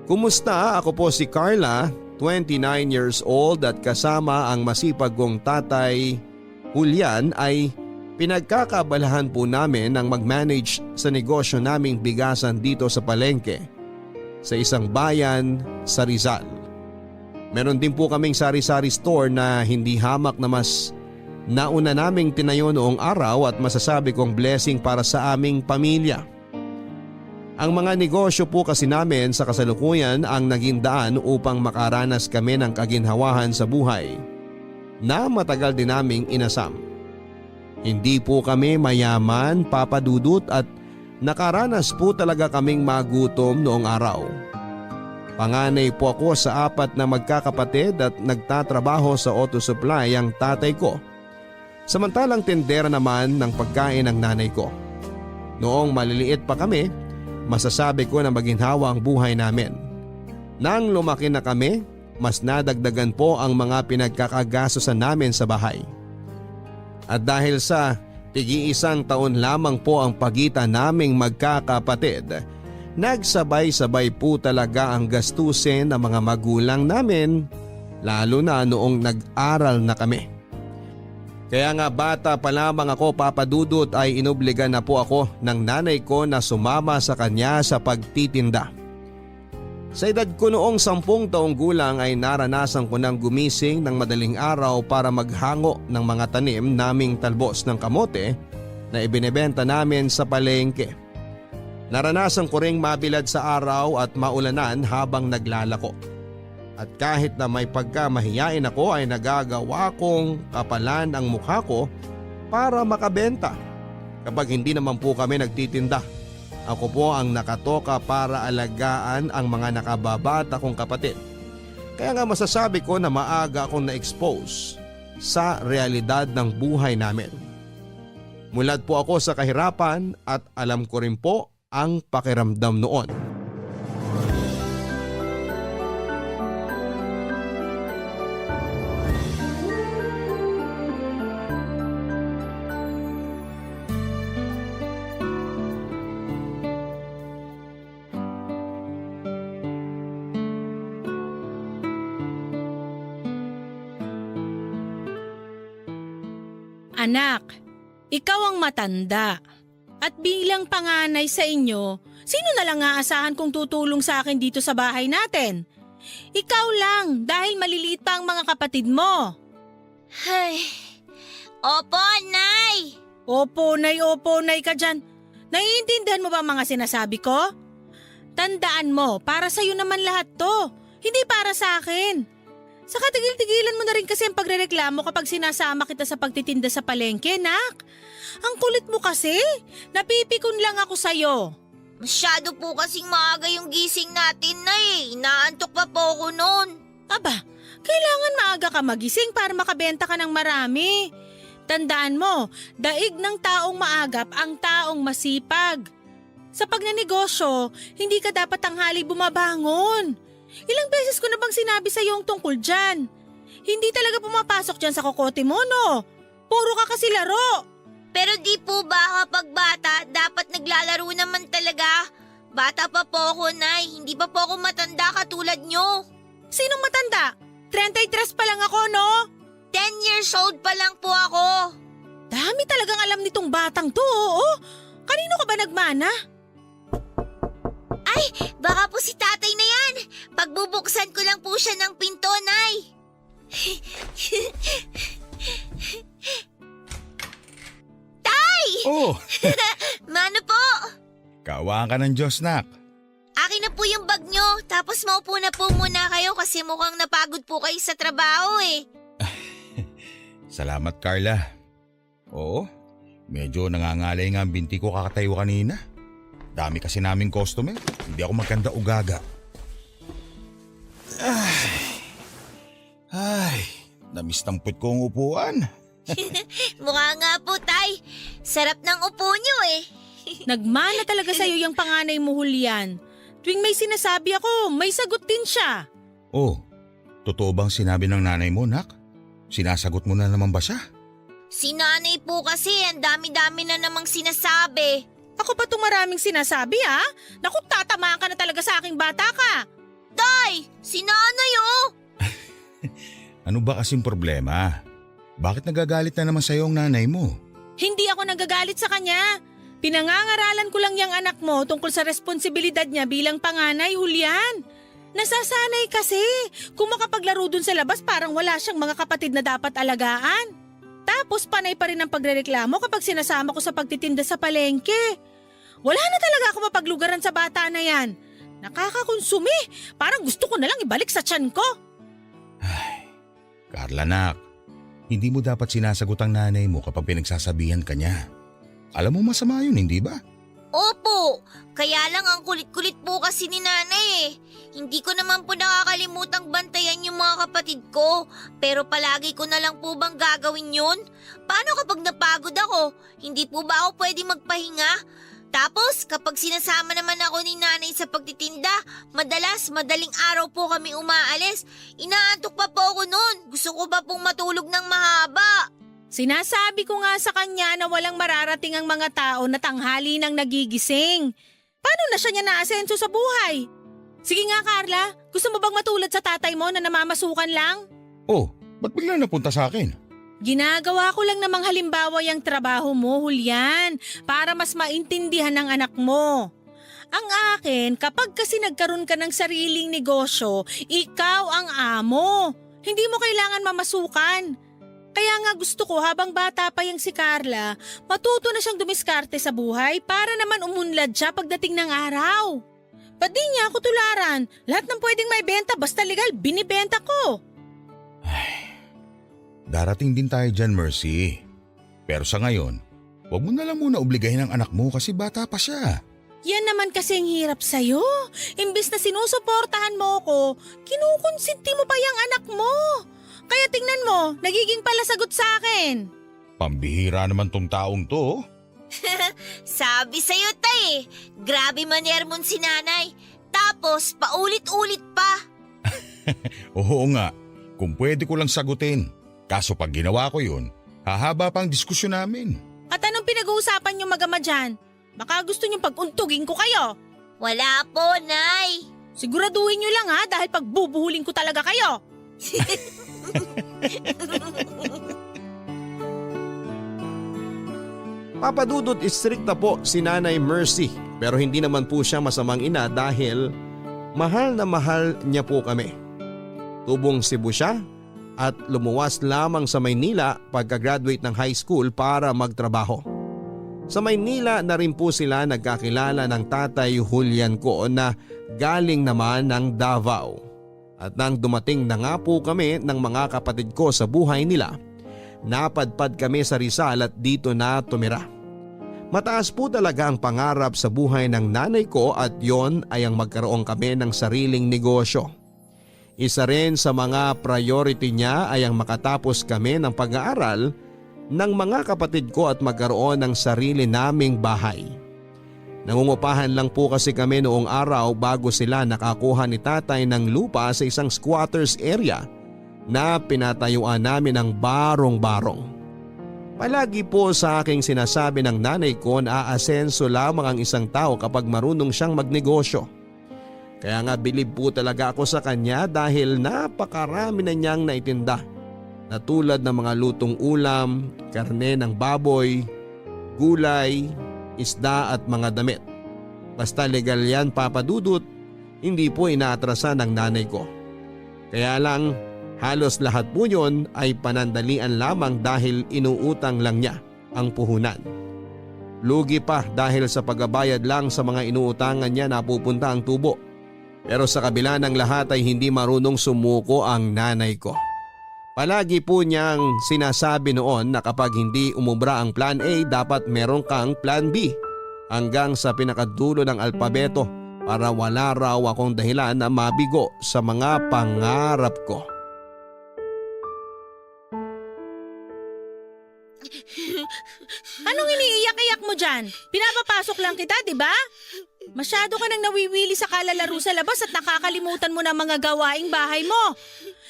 Kumusta? Ako po si Carla, 29 years old at kasama ang masipag kong tatay Julian ay pinagkakabalahan po namin ang mag-manage sa negosyo naming bigasan dito sa palengke sa isang bayan sa Rizal. Meron din po kaming sari-sari store na hindi hamak na mas nauna naming tinayo noong araw at masasabi kong blessing para sa aming pamilya. Ang mga negosyo po kasi namin sa kasalukuyan ang naging daan upang makaranas kami ng kaginhawahan sa buhay na matagal din naming inasam. Hindi po kami mayaman, Papa Dudut, at nakaranas po talaga kaming magutom noong araw. Panganay po ako sa 4 na magkakapatid at nagtatrabaho sa auto supply ang tatay ko. Samantalang tindera naman ng pagkain ng nanay ko. Noong maliliit pa kami, masasabi ko na maginhawa ang buhay namin. Nang lumaki na kami, mas nadagdagan po ang mga pinagkakagastosan namin sa bahay. At dahil sa tig-iisang taon lamang po ang pagitan naming magkakapatid, nagsabay-sabay po talaga ang gastusin ng mga magulang namin, lalo na noong nag-aral na kami. Kaya nga bata pa lamang ako, Papa Dudut, ay inobliga na po ako ng nanay ko na sumama sa kanya sa pagtitinda. Sa edad ko noong 10 taong gulang ay naranasan ko ng gumising ng madaling araw para maghango ng mga tanim naming talbos ng kamote na ibinebenta namin sa palengke. Naranasan ko ring mabilad sa araw at maulanan habang naglalako. At kahit na may pagkamahiyain ako ay nagagawa kong kapalan ang mukha ko para makabenta. Kapag hindi naman po kami nagtitinda, ako po ang nakatoka para alagaan ang mga nakababata kong kapatid. Kaya nga masasabi ko na maaga akong na-expose sa realidad ng buhay namin. Mulat po ako sa kahirapan at alam ko rin po ang pakiramdam noon. Anak, ikaw ang matanda. At bilang panganay sa inyo, sino na lang aasahan kung tutulong sa akin dito sa bahay natin? Ikaw lang dahil maliliit pa ang mga kapatid mo. Ay, opo, Nay! Opo, nay ka dyan. Naiintindihan mo ba mga sinasabi ko? Tandaan mo, para sa'yo naman lahat to. Hindi para sa akin. Saka tigil-tigilan mo na rin kasi ang pagrereklamo kapag sinasama kita sa pagtitinda sa palengke, nak. Ang kulit mo kasi. Napipikon lang ako sa'yo. Masyado po kasing maaga yung gising natin, Nay. Inaantok pa po ako noon. Aba, kailangan maaga ka magising para makabenta ka ng marami. Tandaan mo, daig ng taong maagap ang taong masipag. Sa pagnanegosyo, hindi ka dapat tanghali bumabangon. Ilang beses ko na bang sinabi sa iyo ang tungkol dyan? Hindi talaga pumapasok dyan sa kokote mo, no? Puro ka kasi laro. Pero di po ba kapag bata, dapat naglalaro naman talaga? Bata pa po ako, Nay. Hindi pa po ako matanda katulad nyo. Sinong matanda? 33 pa lang ako, no? 10 years old pa lang po ako. Dami talagang alam nitong batang to, oo. Kanino ka ba nagmana? Ay, baka po si tatay na yan. Pagbubuksan ko lang po siya ng pinto, Nay. Tay! Oh, Mano po? kawaan ka ng Diyos, nak. Akin na po yung bag nyo. Tapos maupo na po muna kayo kasi mukhang napagod po kayo sa trabaho eh. Salamat, Carla. Oo, medyo nangangalay nga ang binti ko kakatayo kanina. Dami kasi naming customer. Hindi ako magkanda o gaga. Ay, namiss ng put ko ang upuan. Mukha nga po, Tay. Sarap ng upo nyo eh. Nagmana talaga sa'yo yung panganay mo, Julian. Tuwing may sinasabi ako, may sagot din siya. Oh, totoo bang sinabi ng nanay mo, nak? Sinasagot mo na naman ba siya? Si nanay po kasi, ang dami-dami na namang sinasabi. Ako pa itong maraming sinasabi, ha? Naku, tatamaan ka na talaga sa aking bata ka. Tay, si nanay oh! Ano ba kasing problema? Bakit nagagalit na naman sa'yo ang nanay mo? Hindi ako nagagalit sa kanya. Pinangangaralan ko lang yung anak mo tungkol sa responsibilidad niya bilang panganay, Julian. Nasasanay kasi. Kung makapaglaro dun sa labas parang wala siyang mga kapatid na dapat alagaan. Tapos panay pa rin ang pagrereklamo kapag sinasama ko sa pagtitinda sa palengke. Wala na talaga ako mapaglugaran sa bata na yan. Nakakakonsumi. Parang gusto ko na lang ibalik sa tiyan ko. Carla nak, hindi mo dapat sinasagot ang nanay mo kapag pinagsasabihan ka niya. Alam mo masama yun, hindi ba? Opo, kaya lang ang kulit-kulit po kasi ni nanay eh. Hindi ko naman po nakakalimutang bantayan yung mga kapatid ko. Pero palagi ko na lang po bang gagawin yun? Paano kapag napagod ako? Hindi po ba ako pwede magpahinga? Tapos kapag sinasama naman ako ni nanay sa pagtitinda, madaling araw po kami umaalis. Inaantok pa po ako noon. Gusto ko pa pong matulog ng mahaba. Sinasabi ko nga sa kanya na walang mararating ang mga tao na tanghali nang nagigising. Paano na siya niya naasenso sa buhay? Sige nga Carla, gusto mo bang matulad sa tatay mo na namamasukan lang? Oh, ba't bigla napunta sa akin? Ginagawa ko lang namang halimbawa yung trabaho mo, Julian, para mas maintindihan ng anak mo. Ang akin, kapag kasi nagkaroon ka ng sariling negosyo, ikaw ang amo. Hindi mo kailangan mamasukan. Kaya nga gusto ko habang bata pa yung si Carla, matuto na siyang dumiskarte sa buhay para naman umunlad siya pagdating ng araw. Ba't di niya ako tularan? Lahat ng pwedeng may benta basta legal, binibenta ko. Darating din tayo dyan, Mercy. Pero sa ngayon, huwag mo na lang muna obligahin ang anak mo kasi bata pa siya. Yan naman kasi ang hirap sa'yo. Imbis na sinusuportahan mo ko, kinukonsinti mo pa yung anak mo. Kaya tingnan mo, nagiging palasagot sa akin. Pambihira naman tong taong to. Sabi sa'yo, tay, grabe maner mo si nanay. Tapos, paulit-ulit pa. Oo nga, kung pwede ko lang sagutin. Kaso pag ginawa ko yun, hahaba pang diskusyon namin. At anong pinag-uusapan niyo mag-ama dyan? Baka gusto niyong pag-untugin ko kayo. Wala po, nay. Siguraduhin niyo lang ha dahil pagbubuhulin ko talaga kayo. Papadudot istrikta po si Nanay Mercy pero hindi naman po siya masamang ina dahil mahal na mahal niya po kami. Tubong Cebu siya at lumuwas lamang sa Maynila pagka-graduate ng high school para magtrabaho. Sa Maynila na rin po sila nagkakilala ng tatay Julian ko na galing naman ng Davao. At nang dumating na nga po kami ng mga kapatid ko sa buhay nila, napadpad kami sa Rizal at dito na tumira. Mataas po talaga ang pangarap sa buhay ng nanay ko at yon ay ang magkaroon kami ng sariling negosyo. Isa rin sa mga priority niya ay ang makatapos kami ng pag-aaral ng mga kapatid ko at magkaroon ng sarili naming bahay. Nangungupahan lang po kasi kami noong araw bago sila nakakuha ni tatay ng lupa sa isang squatters area na pinatayuan namin ng barong-barong. Palagi po sa aking sinasabi ng nanay ko na aasenso lamang ang isang tao kapag marunong siyang magnegosyo. Kaya nga bilib po talaga ako sa kanya dahil napakarami na niyang naitinda na tulad ng mga lutong ulam, karne ng baboy, gulay, isda at mga damit. Basta legal yan papadudot, hindi po inaatrasan ng nanay ko. Kaya lang halos lahat po yun ay panandalian lamang dahil inuutang lang niya ang puhunan. Lugi pa dahil sa pagbabayad lang sa mga inuutangan niya napupunta ang tubo. Pero sa kabila ng lahat ay hindi marunong sumuko ang nanay ko. Palagi po niyang sinasabi noon na kapag hindi umubra ang plan A dapat meron kang plan B hanggang sa pinakadulo ng alpabeto para wala raw akong dahilan na mabigo sa mga pangarap ko. Anong iniiyak-iyak mo dyan? Pinapapasok lang kita, di ba? Masyado ka nang nawiwili sa kalalaro sa labas at nakakalimutan mo na mga gawaing bahay mo.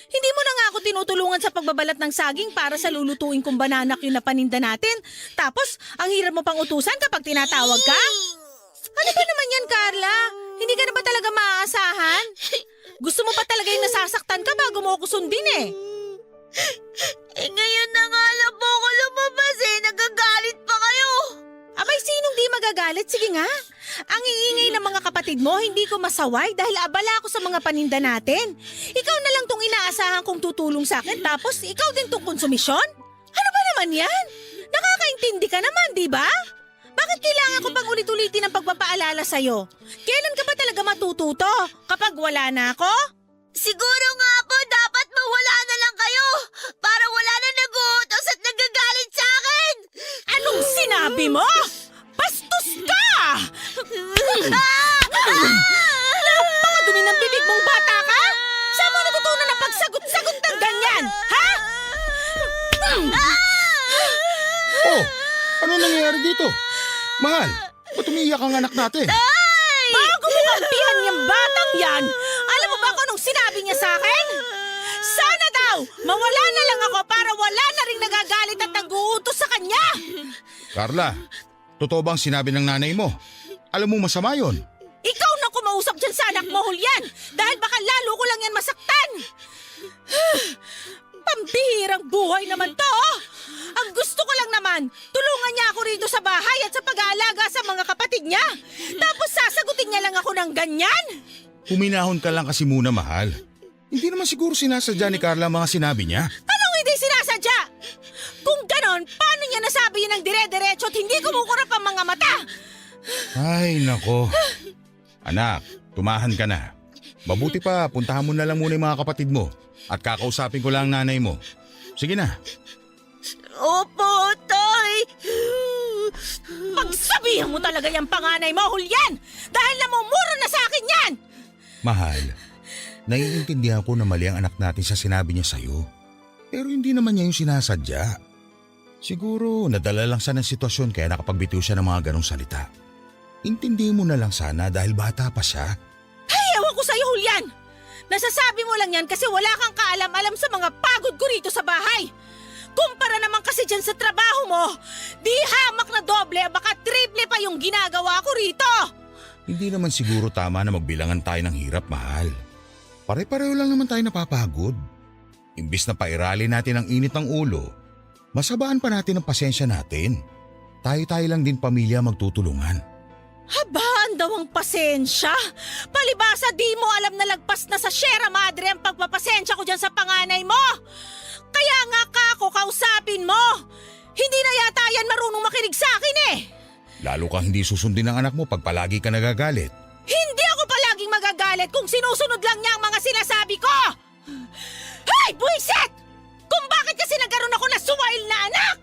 Hindi mo na nga ako tinutulungan sa pagbabalat ng saging para sa lulutuin kong bananak yung napaninda natin. Tapos, ang hirap mo pang utusan kapag tinatawag ka? Ano ba naman yan, Carla? Hindi ka na ba talaga maaasahan? Gusto mo pa talaga yung nasasaktan ka bago mo ako sundin eh. Ngayon na nga lang po ako lumabas nagagalit pa kayo. Abay, sinong di magagalit? Sige nga. Ang iingay ng mga kapatid mo, hindi ko masaway dahil abala ako sa mga paninda natin. Ikaw na lang tong inaasahan kong tutulong sa akin tapos ikaw din tong konsumisyon? Ano ba naman yan? Nakakaintindi ka naman, di ba? Bakit kailangan ko pang ulit-ulitin ang pagpapaalala sa'yo? Kailan ka ba talaga matututo? Kapag wala na ako? Siguro nga po dapat mawala na lang kayo para wala na nag-uutos at nagagalit sa akin. Anong sinabi mo? Bastos ka! Napakadumi ng bibig mong bata ka? Saan mo natutunan na pagsagot-sagot ng ganyan? Ha? Oh, ano nangyayari dito? Mahal, ba't umiiyak ang anak natin? Bago mo kampihan yung batang yan, alam mo ba kung anong sinabi niya sa akin? Sana daw, mawala na lang ako para wala na rin nagagalit at nag-uutos sa kanya. Carla, totoo bang sinabi ng nanay mo? Alam mo masama yon. Ikaw na kumausap dyan sa anak mo, Julian, dahil baka lalo ko lang yan masaktan. Pambihirang buhay naman to. Ang gusto ko lang naman, tulungan niya ako rito sa bahay at sa pag-aalaga sa mga kapatid niya. Tapos sasagutin niya lang ako ng ganyan. Huminahon ka lang kasi muna, mahal. Hindi naman siguro sinasadya ni Carla ang mga sinabi niya. Anong hindi sinasadya? Kung ganon, paano niya nasabi yun ng dire-diretso at hindi kumukurap ang mga mata? Ay, nako. Anak, tumahan ka na. Mabuti pa, puntahan mo na lang muna yung mga kapatid mo at kakausapin ko lang ang nanay mo. Sige na. Opo, Tay. Pagsabihan mo talaga yung panganay mo, Julian! Dahil namumuro na sa akin yan! Mahal, naiintindihan ko na mali ang anak natin sa sinabi niya sa'yo. Pero hindi naman niya yung sinasadya. Siguro nadala lang siya ng sitwasyon kaya nakapagbitiw siya ng mga ganong salita. Intindihin mo na lang sana dahil bata pa siya. Ay, ewan ko sa'yo, Julian! Nasasabi mo lang yan kasi wala kang kaalam-alam sa mga pagod ko rito sa bahay. Kumpara naman kasi dyan sa trabaho mo, di hamak na doble, baka triple pa yung ginagawa ko rito. Hindi naman siguro tama na magbilangan tayo ng hirap, mahal. Pare-pareho lang naman tayo napapagod. Imbis na pairali natin ang init ng ulo, masabaan pa natin ang pasensya natin. Tayo-tayo lang din pamilya magtutulungan. Habaan daw ang pasensya? Palibasa di mo alam na lagpas na sa Sierra Madre ang pagpapasensya ko dyan sa panganay mo. Kaya nga kako kausapin mo. Hindi na yata yan marunong makinig sa akin eh. Lalo kang hindi susundin ng anak mo pag palagi ka nagagalit. Hindi ako palaging magagalit kung sinusunod lang niya ang mga sinasabi ko. Hey, buwisit! Kung bakit kasi nagkaroon ako na suwail na anak?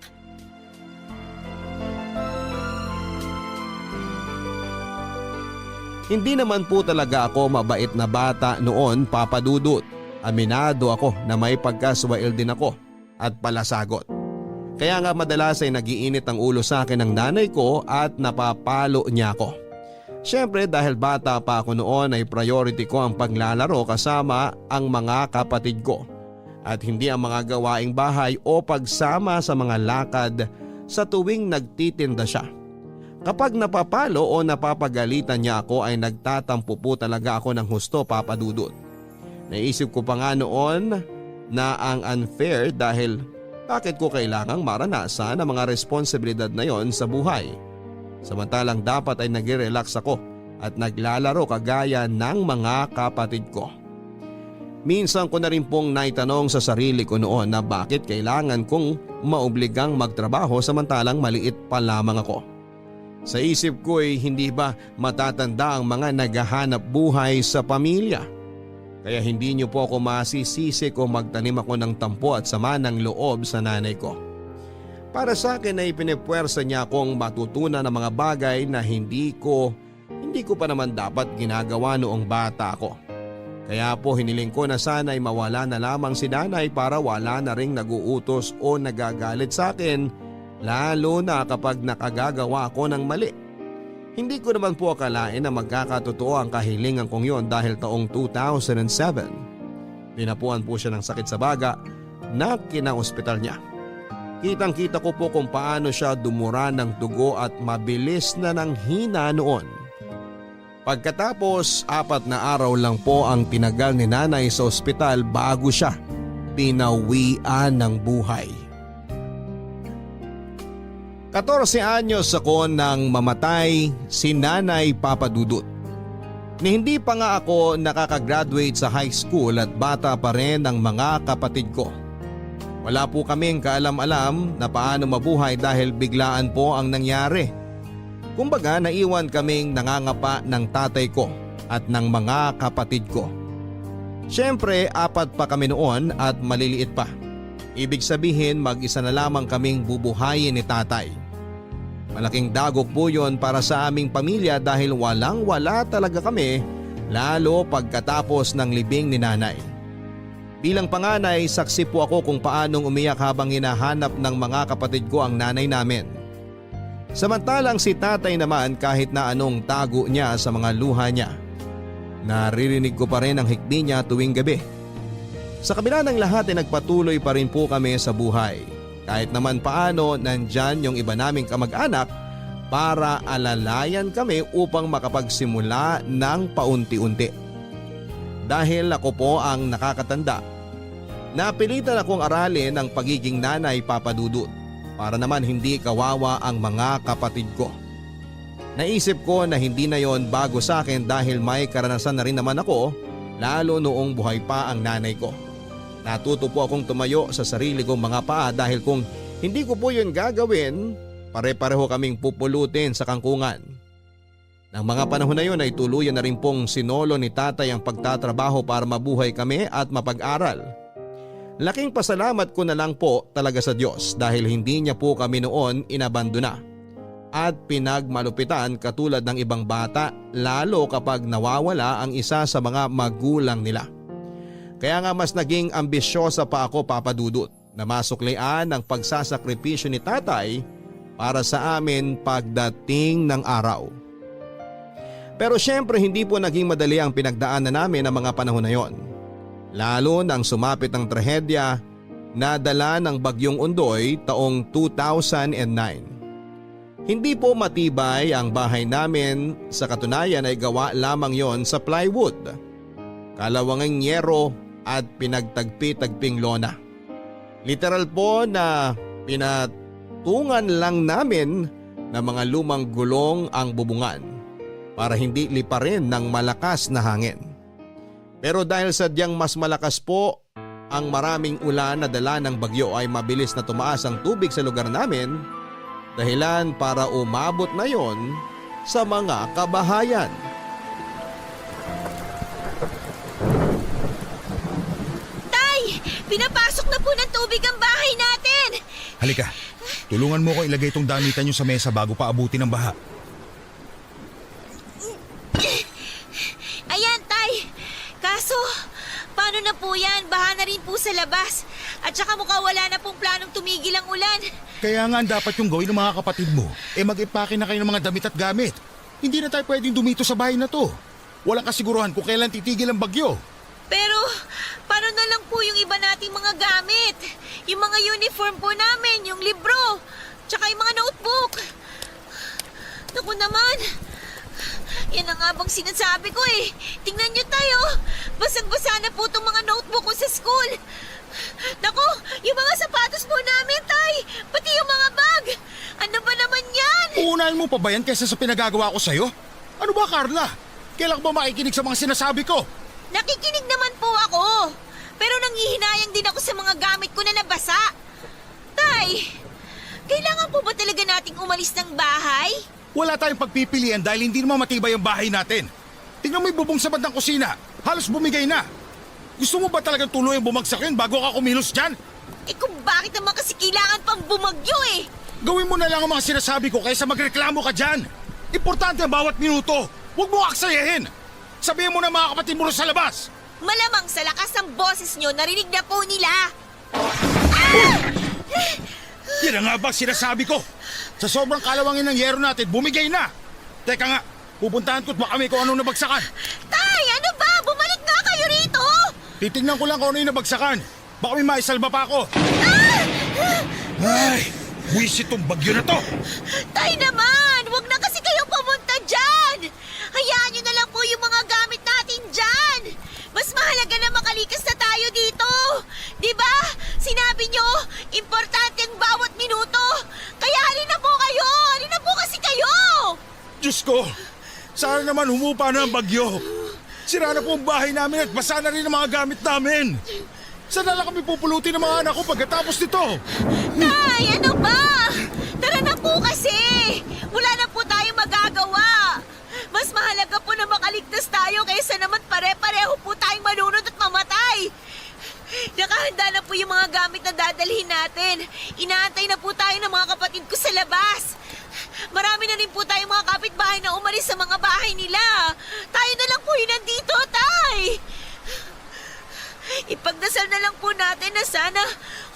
Hindi naman po talaga ako mabait na bata noon, Papa Dudut. Aminado ako na may pagkaswail din ako at palasagot. Kaya nga madalas ay nagiinit ang ulo sa akin ng nanay ko at napapalo niya ako. Siyempre dahil bata pa ako noon ay priority ko ang paglalaro kasama ang mga kapatid ko at hindi ang mga gawaing bahay o pagsama sa mga lakad sa tuwing nagtitinda siya. Kapag napapalo o napapagalitan niya ako ay nagtatampo po talaga ako ng husto, Papa Dudut. Naisip ko pa nga noon na ang unfair dahil bakit ko kailangang maranasan ang mga responsibilidad na yon sa buhay. Samantalang dapat ay nag-relax ako at naglalaro kagaya ng mga kapatid ko. Minsan ko na rin pong naitanong sa sarili ko noon na bakit kailangan kong maobligang magtrabaho samantalang maliit pa lamang ako. Sa isip ko ay hindi ba matatanda ang mga naghahanap buhay sa pamilya? Kaya hindi niyo po ako masisisi kung magtanim ako ng tampo at sama ng loob sa nanay ko. Para sa akin ay pinipwersa niya akong matutunan ng mga bagay na hindi ko pa naman dapat ginagawa noong bata ako. Kaya po hiniling ko na sana ay mawala na lamang si nanay para wala na ring naguutos o nagagalit sa akin, lalo na kapag nakagagawa ako ng mali. Hindi ko naman po akalain na magkakatotoo ang kahilingan kong yon dahil taong 2007. Pinapuan po siya ng sakit sa baga na kinaospital niya. Kitang-kita ko po kung paano siya dumura ng dugo at mabilis na ng hina noon. Pagkatapos 4 na araw lang po ang tinagal ni nanay sa ospital bago siya pinawian ng buhay. 14 anyos ako nang mamatay si Nanay Papa Dudut. Ni hindi pa nga ako nakakagraduate sa high school at bata pa rin ang mga kapatid ko. Wala po kaming kaalam-alam na paano mabuhay dahil biglaan po ang nangyari. Kumbaga naiwan kaming nangangapa ng tatay ko at ng mga kapatid ko. Siyempre 4 pa kami noon at maliliit pa. Ibig sabihin mag-isa na lamang kaming bubuhayin ni tatay. Malaking dagok po yun para sa aming pamilya dahil walang-wala talaga kami lalo pagkatapos ng libing ni nanay. Bilang panganay, saksi po ako kung paanong umiyak habang hinahanap ng mga kapatid ko ang nanay namin. Samantalang si tatay naman kahit na anong tago niya sa mga luha niya, naririnig ko pa rin ang hikbi niya tuwing gabi. Sa kabila ng lahat ay nagpatuloy pa rin po kami sa buhay. Kahit naman paano nandyan yung iba naming kamag-anak para alalayan kami upang makapagsimula ng paunti-unti. Dahil ako po ang nakakatanda, napilitan akong aralin ang pagiging nanay Papa Dudut para naman hindi kawawa ang mga kapatid ko. Naisip ko na hindi na yon bago sa akin dahil may karanasan na rin naman ako lalo noong buhay pa ang nanay ko. Natuto po akong tumayo sa sarili kong mga paa dahil kung hindi ko po yun gagawin, pare-pareho kaming pupulutin sa kangkungan. Nang mga panahon na yun ay tuluyan na rin pong sinolo ni tatay ang pagtatrabaho para mabuhay kami at mapag-aral. Laking pasalamat ko na lang po talaga sa Diyos dahil hindi niya po kami noon inabandona at pinagmalupitan katulad ng ibang bata lalo kapag nawawala ang isa sa mga magulang nila. Kaya nga mas naging ambisyosa pa ako Papa Dudut na masuklian ang pagsasakripisyo ni tatay para sa amin pagdating ng araw. Pero syempre hindi po naging madali ang pinagdaanan namin ng mga panahon na yon. Lalo nang sumapit ang trahedya na dala ng Bagyong Ondoy taong 2009. Hindi po matibay ang bahay namin, sa katunayan ay gawa lamang yon sa plywood, kalawanging yero at pinagtagpi-tagping lona. Literal po na pinatungan lang namin ng mga lumang gulong ang bubungan para hindi liparin ng malakas na hangin. Pero dahil sadyang mas malakas po ang maraming ulan na dala ng bagyo ay mabilis na tumaas ang tubig sa lugar namin, dahilan para umabot na yon sa mga kabahayan. Tay! Pinapasok na po ng tubig ang bahay natin! Halika, tulungan mo ko ilagay itong damitan nyo sa mesa bago pa abutin ng baha. Ayan, Tay! Kaso, paano na po yan? Baha na rin po sa labas. At saka mukhang wala na pong planong tumigil ang ulan. Kaya nga dapat yung gawin ng mga kapatid mo, mag-ipake na kayo ng mga damit at gamit. Hindi na tayo pwedeng dumito sa bahay na to. Walang kasiguruhan kung kailan titigil ang bagyo. Pero, paano na lang po yung iba nating mga gamit? Yung mga uniform po namin, yung libro, tsaka yung mga notebook. Naku naman, yan ang nga bang sinasabi ko eh. Tingnan nyo tayo, basang-basa na po itong mga notebook ko sa school. Naku, yung mga sapatos po namin, Tay, pati yung mga bag. Ano ba naman yan? Uunahin mo pa ba yan kaysa sa pinagagawa ko sa'yo? Ano ba, Carla? Kailan ba makikinig sa mga sinasabi ko? Nakikinig naman po ako. Pero nanghihinayang din ako sa mga gamit ko na nabasa. Tay, kailangan po ba talaga nating umalis ng bahay? Wala tayong pagpipilian dahil hindi naman matibay ang bahay natin. Tingnan mo yung bubong sa bandang kusina. Halos bumigay na. Gusto mo ba talagang tuluyang bumagsak yun bago ka kumilos dyan? Eh kung bakit naman kasi kailangan pang bumagyo eh? Gawin mo na lang ang mga sinasabi ko kaysa magreklamo ka dyan. Importante ang bawat minuto. Huwag mo aksayahin. Sabihin mo na mga kapatid mo rin sa labas. Malamang sa lakas ng boses nyo, narinig na po nila. Yan ang nga ba sinasabi ko? Sa sobrang kalawangin ng yero natin, bumigay na. Teka nga, pupuntahan ko't baka may kung anong nabagsakan. Tay, ano ba? Bumalik nga kayo rito! Titignan ko lang kung ano yung nabagsakan. Baka may maisalba pa ako. Ay, wisit tong bagyo na to. Tay naman! Huwag na kasi kayo pumunta dyan! Hayaan nyo na lang makalikas na tayo dito. Di ba? Sinabi nyo, importante ang bawat minuto. Kaya halina po kayo. Halina po kasi kayo. Diyos ko! Sana naman humupa na ang bagyo. Sira na po ang bahay namin at basa na rin ang mga gamit namin. Saan na lang kami pupulutin ng mga anak ko pagkatapos nito? Tay, ano ba? Tara na po kasi. Wala na po tayong magagawa. Mas mahalaga po na makaligtas tayo kaysa naman pare-pareho po tayong malunod at mamatay. Nakahanda na po yung mga gamit na dadalhin natin. Inaantay na po tayo ng mga kapatid ko sa labas. Marami na rin po tayong mga kapitbahay na umalis sa mga bahay nila. Tayo na lang po yung nandito, Tay. Ipagdasal na lang po natin na sana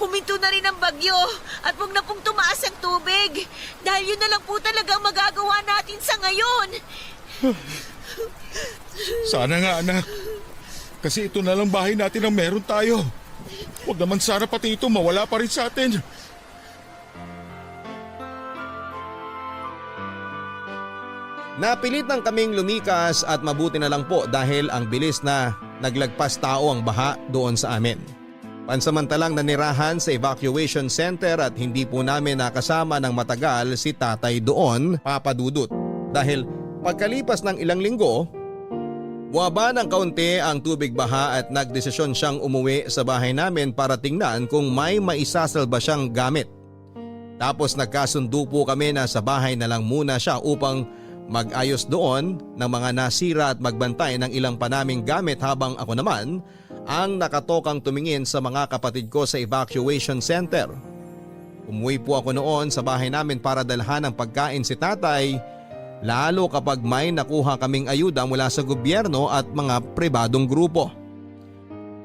huminto na rin ang bagyo at huwag na pong tumaas ang tubig. Dahil yun na lang po talaga ang magagawa natin sa ngayon. Sana nga, anak. Kasi ito na lang bahay natin ang meron tayo. Huwag naman sana pati ito mawala pa rin sa atin. Napilit ng kaming lumikas at mabuti na lang po dahil ang bilis na naglagpas tao ang baha doon sa amin. Pansamantalang nanirahan sa evacuation center at hindi po namin nakasama ng matagal si tatay doon, Papa Dudut. Dahil pagkalipas ng ilang linggo, buwaba ng kaunti ang tubig baha at nagdesisyon siyang umuwi sa bahay namin para tingnan kung may maisasalba siyang gamit. Tapos nagkasundo po kami na sa bahay na lang muna siya upang mag-ayos doon ng mga nasira at magbantay ng ilang pa naming gamit habang ako naman ang nakatokang tumingin sa mga kapatid ko sa evacuation center. Umuwi po ako noon sa bahay namin para dalhan ng pagkain si tatay, lalo kapag may nakuha kaming ayuda mula sa gobyerno at mga pribadong grupo.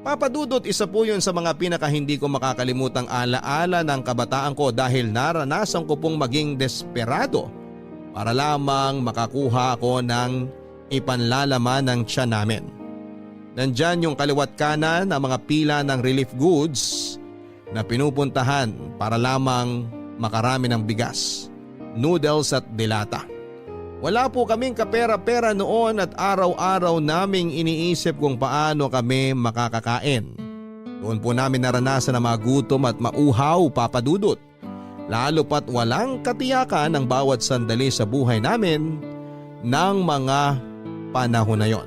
Papadudot, isa po yun sa mga pinaka hindi ko makakalimutang alaala ng kabataan ko dahil naranasan ko pong maging desperado para lamang makakuha ako ng ipanlalaman ng tiyan namin. Nandyan yung kaliwat kanan ang mga pila ng relief goods na pinupuntahan para lamang makarami ng bigas, noodles at dilata. Wala po kaming kapera-pera noon at araw-araw naming iniisip kung paano kami makakakain. Doon po namin naranasan na magutom at mauhaw, Papadudot. Lalo pat walang katiyakan ang bawat sandali sa buhay namin ng mga panahon na yon.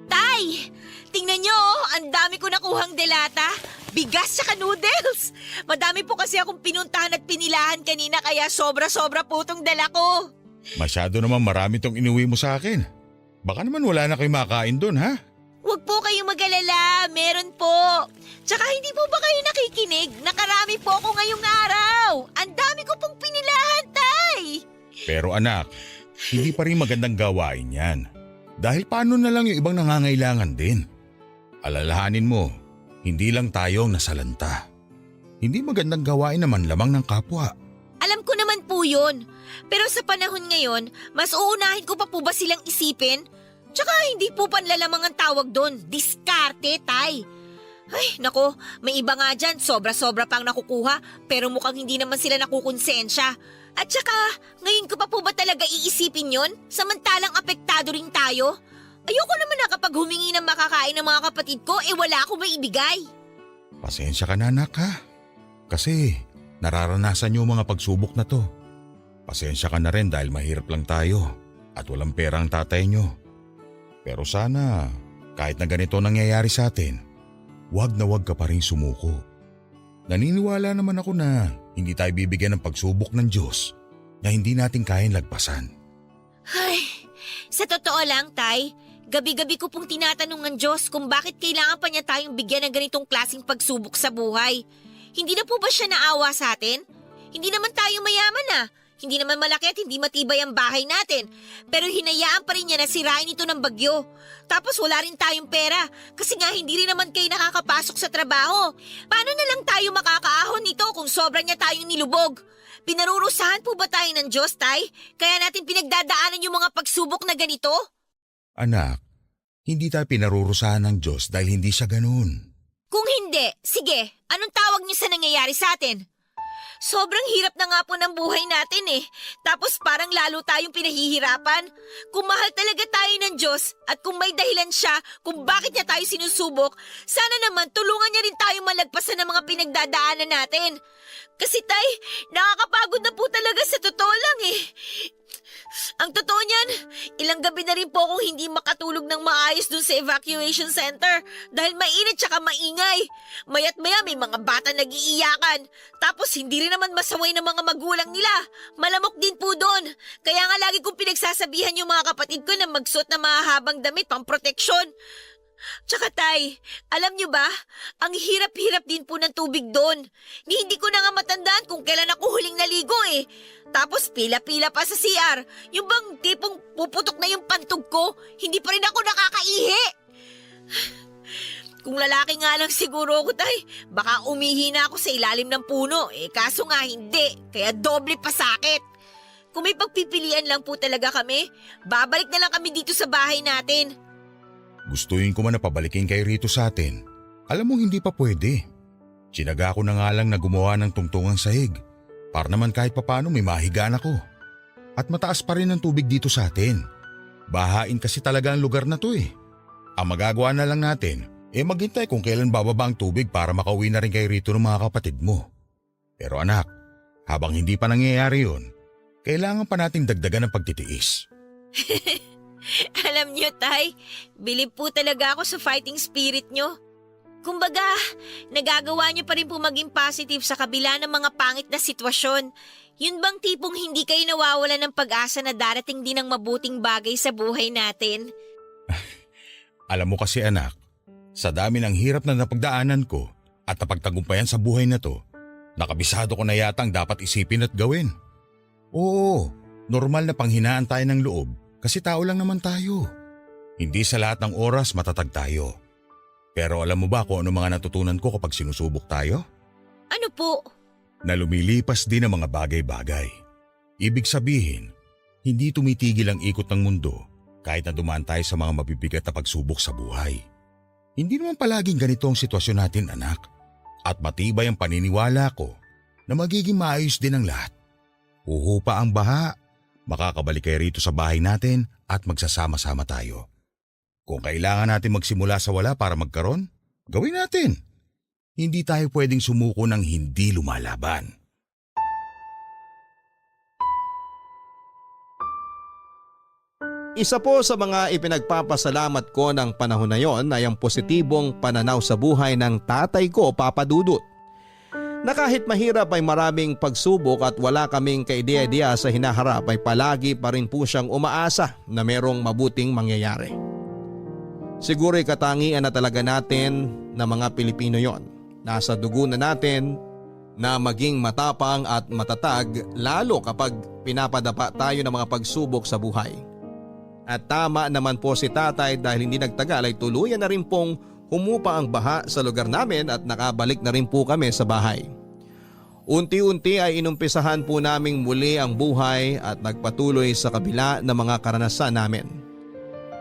Tay, tingnan nyo, ang dami ko nakuhang delata. Bigas tsaka noodles. Madami po kasi akong pinuntahan at pinilahan kanina kaya sobra-sobra po itong dala ko. Masyado naman marami tong inuwi mo sa akin. Baka naman wala na kayo makain doon, ha? Huwag po kayong mag-alala, meron po. Tsaka hindi po ba kayo nakikinig? Nakarami po ako ngayong araw. Ang dami ko pong pinilahan, Tay. Pero anak, hindi pa rin magandang gawain yan. Dahil paano na lang yung ibang nangangailangan din? Alalahanin mo, hindi lang tayo ang nasalanta. Hindi magandang gawain naman lamang ng kapwa. Alam ko naman po yun. Pero sa panahon ngayon, mas uunahin ko pa po ba silang isipin? Tsaka hindi po panlalamang ang tawag doon. Diskarte, Tay. Ay, nako, may iba nga dyan, sobra-sobra pang nakukuha, pero mukhang hindi naman sila nakukonsensya. At tsaka, ngayon ko pa po ba talaga iisipin yon? Samantalang apektado rin tayo? Ayoko naman na kapag humingi ng makakain ng mga kapatid ko, wala akong maibigay. Pasensya ka na, anak, ha? Kasi nararanasan niyo ang mga pagsubok na to. Pasensya ka na rin dahil mahirap lang tayo at walang pera ang tatay niyo. Pero sana, kahit na ganito nangyayari sa atin, wag na wag ka pa rin sumuko. Naniniwala naman ako na hindi tayo bibigyan ng pagsubok ng Diyos na hindi natin kayang lagpasan. Ay, sa totoo lang, Tay, gabi-gabi ko pong tinatanong ng Diyos kung bakit kailangan pa niya tayong bigyan ng ganitong klaseng pagsubok sa buhay. Hindi na po ba siya naawa sa atin? Hindi naman tayo mayaman na. Hindi naman malaki at hindi matibay ang bahay natin. Pero hinayaan pa rin niya na sirain ito ng bagyo. Tapos wala rin tayong pera kasi nga hindi rin naman kayo nakakapasok sa trabaho. Paano na lang tayo makakaahon nito kung sobra niya tayong nilubog? Pinarurusahan po ba tayo ng Diyos, Tay? Kaya natin pinagdadaanan yung mga pagsubok na ganito? Anak, hindi tayo pinarurusahan ng Diyos dahil hindi siya ganoon. Kung hindi, sige, anong tawag niyo sa nangyayari sa atin? Sobrang hirap na nga po ng buhay natin eh. Tapos parang lalo tayong pinahihirapan. Kung mahal talaga tayo ng Diyos at kung may dahilan siya kung bakit niya tayo sinusubok, sana naman tulungan niya rin tayo malagpasan ng mga pinagdadaanan natin. Kasi tay, nakakapagod na po talaga sa totoo lang eh. Ang totoo niyan, ilang gabi na rin po akong hindi makatulog ng maayos dun sa evacuation center dahil mainit tsaka maingay. Mayat maya may mga bata nag-iiyakan. Tapos hindi rin naman masaway ng mga magulang nila. Malamok din po doon. Kaya nga lagi kong pinagsasabihan yung mga kapatid ko na magsuot ng mahahabang damit pang proteksyon. Tsaka tay, alam nyo ba, ang hirap-hirap din po ng tubig doon. Hindi ko na nga matandaan kung kailan ako huling naligo eh. Tapos pila-pila pa sa CR. Yung bang tipong puputok na yung pantog ko, hindi pa rin ako nakakaihi. Kung lalaki nga lang siguro ako tay, baka umihi na ako sa ilalim ng puno. Kaso nga hindi, kaya doble pa sakit. Kung may pagpipilian lang po talaga kami, babalik na lang kami dito sa bahay natin. Gustuin ko man na pabalikin kay Rito sa atin. Alam mo hindi pa pwede. Sinaga ko na nga lang na gumawa ng tungtungang sahig. Para naman kahit papano may mahigaan ako. At mataas pa rin ang tubig dito sa atin. Bahain kasi talaga ang lugar na to eh. Ang magagawa na lang natin, maghintay kung kailan bababa ang tubig para makauwi na rin kay Rito ng mga kapatid mo. Pero anak, habang hindi pa nangyayari yun, kailangan pa nating dagdagan ng pagtitiis. Alam niyo, tay, bilib po talaga ako sa fighting spirit niyo. Kumbaga, nagagawa niyo pa rin po maging positive sa kabila ng mga pangit na sitwasyon. Yun bang tipong hindi kayo nawawala ng pag-asa na darating din ang mabuting bagay sa buhay natin? Alam mo kasi anak, sa dami ng hirap na napagdaanan ko at napagtagumpayan sa buhay na to, nakabisado ko na yata ang dapat isipin at gawin. Oo, normal na panghinaan tayo ng loob. Kasi tao lang naman tayo. Hindi sa lahat ng oras matatag tayo. Pero alam mo ba kung ano mga natutunan ko kapag sinusubok tayo? Ano po? Na lumilipas din ang mga bagay-bagay. Ibig sabihin, hindi tumitigil ang ikot ng mundo kahit na dumaan tayo sa mga mabibigat na pagsubok sa buhay. Hindi naman palaging ganito ang sitwasyon natin anak. At matibay ang paniniwala ko na magiging maayos din ang lahat. Huhupa ang baha. Makakabalik kayo rito sa bahay natin at magsasama-sama tayo. Kung kailangan natin magsimula sa wala para magkaroon, gawin natin. Hindi tayo pwedeng sumuko ng hindi lumalaban. Isa po sa mga ipinagpapasalamat ko ng panahon na yon ay ang positibong pananaw sa buhay ng tatay ko, Papa Dudut. Na kahit mahirap ay maraming pagsubok at wala kaming kaidea-idea sa hinaharap ay palagi pa rin po siyang umaasa na merong mabuting mangyayari. Siguro'y katangian na talaga natin na mga Pilipino yon. Nasa dugo na natin na maging matapang at matatag lalo kapag pinapadapa tayo ng mga pagsubok sa buhay. At tama naman po si tatay dahil hindi nagtagal ay tuluyan na rin pong humupa ang baha sa lugar namin at nakabalik na rin po kami sa bahay. Unti-unti ay inumpisahan po naming muli ang buhay at nagpatuloy sa kabila ng mga karanasan namin.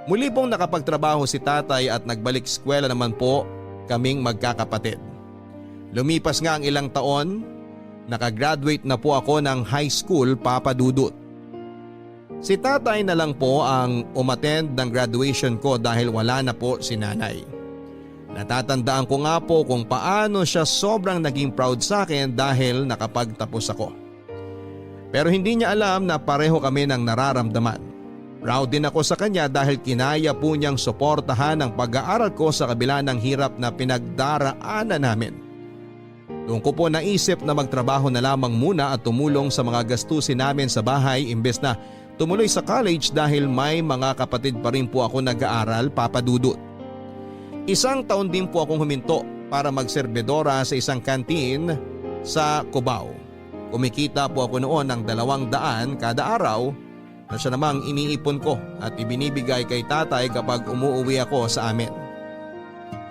Muli pong nakapagtrabaho si tatay at nagbalik eskwela naman po kaming magkakapatid. Lumipas nga ang ilang taon, nakagraduate na po ako ng high school, Papa Dudut. Si tatay na lang po ang umattend ng graduation ko dahil wala na po si nanay. Natatandaan ko nga po kung paano siya sobrang naging proud sa akin dahil nakapagtapos ako. Pero hindi niya alam na pareho kami ng nararamdaman. Proud din ako sa kanya dahil kinaya po niyang suportahan ang pag-aaral ko sa kabila ng hirap na pinagdaraanan namin. Doon ko po naisip na magtrabaho na lamang muna at tumulong sa mga gastusin namin sa bahay imbes na tumuloy sa college dahil may mga kapatid pa rin po ako nag-aaral, Papa Dudut. Isang taon din po akong huminto para magserbedora sa isang kantin sa Cubao. Kumikita po ako noon ng 200 kada araw na siya namang iniipon ko at ibinibigay kay tatay kapag umuuwi ako sa amin.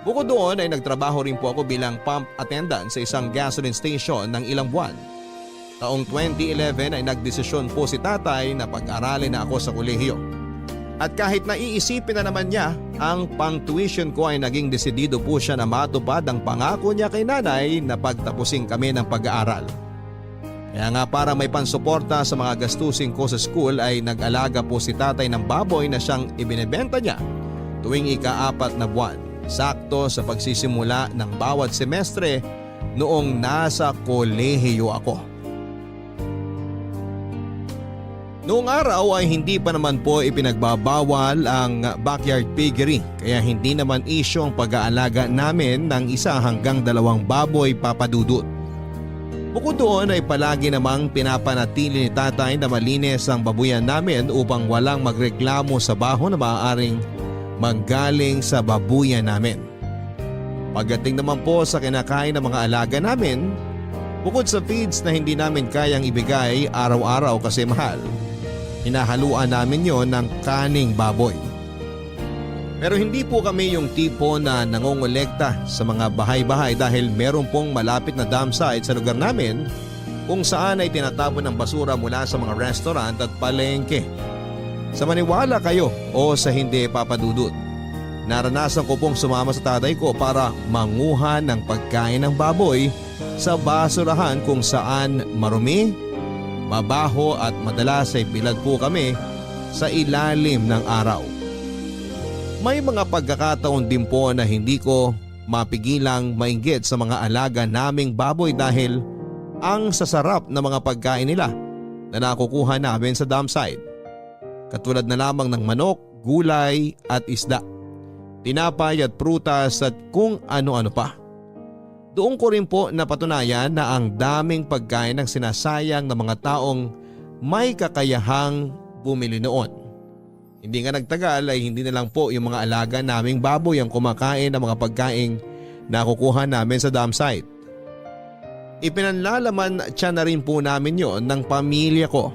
Bukod doon ay nagtrabaho rin po ako bilang pump attendant sa isang gasoline station ng ilang buwan. Taong 2011 ay nagdesisyon po si tatay na pag-aralin na ako sa kolehiyo. At kahit naiisipin na naman niya ang pang-tuition ko ay naging desidido po siya na matupad ang pangako niya kay nanay na pagtapusin kami ng pag-aaral. Kaya nga para may pansuporta sa mga gastusin ko sa school ay nag-alaga po si tatay ng baboy na siyang ibinebenta niya tuwing ika-4 na buwan. Sakto sa pagsisimula ng bawat semestre noong nasa kolehiyo ako. Noong araw ay hindi pa naman po ipinagbabawal ang backyard piggery kaya hindi naman isyu ang pag-aalaga namin ng 1 hanggang 2 baboy papadudot. Bukod doon ay palagi namang pinapanatili ni tatay na malinis ang babuyan namin upang walang magreklamo sa baho na maaaring manggaling sa babuyan namin. Pagdating naman po sa kinakain ng mga alaga namin, bukod sa feeds na hindi namin kayang ibigay araw-araw kasi mahal, hinahaluan namin yon ng kaning baboy. Pero hindi po kami yung tipo na nangongolekta sa mga bahay-bahay dahil meron pong malapit na dam site sa lugar namin kung saan ay tinatapon ng basura mula sa mga restaurant at palengke. Sa maniwala kayo o sa hindi papadudot, naranasan ko pong sumama sa tatay ko para manguha ng pagkain ng baboy sa basurahan kung saan marumi, mabaho at madalas ay bilad po kami sa ilalim ng araw. May mga pagkakataon din po na hindi ko mapigilang mainggit sa mga alaga naming baboy dahil ang sasarap na mga pagkain nila na nakukuha namin sa dam site. Katulad na lamang ng manok, gulay at isda, tinapay at prutas at kung ano-ano pa. Doon ko rin po napatunayan na ang daming pagkain ang sinasayang ng mga taong may kakayahang bumili noon. Hindi nga nagtagal ay hindi na lang po yung mga alaga naming baboy ang kumakain ng mga pagkaing nakukuha namin sa dam site. Ipinanlalaman siya na rin po namin yon ng pamilya ko.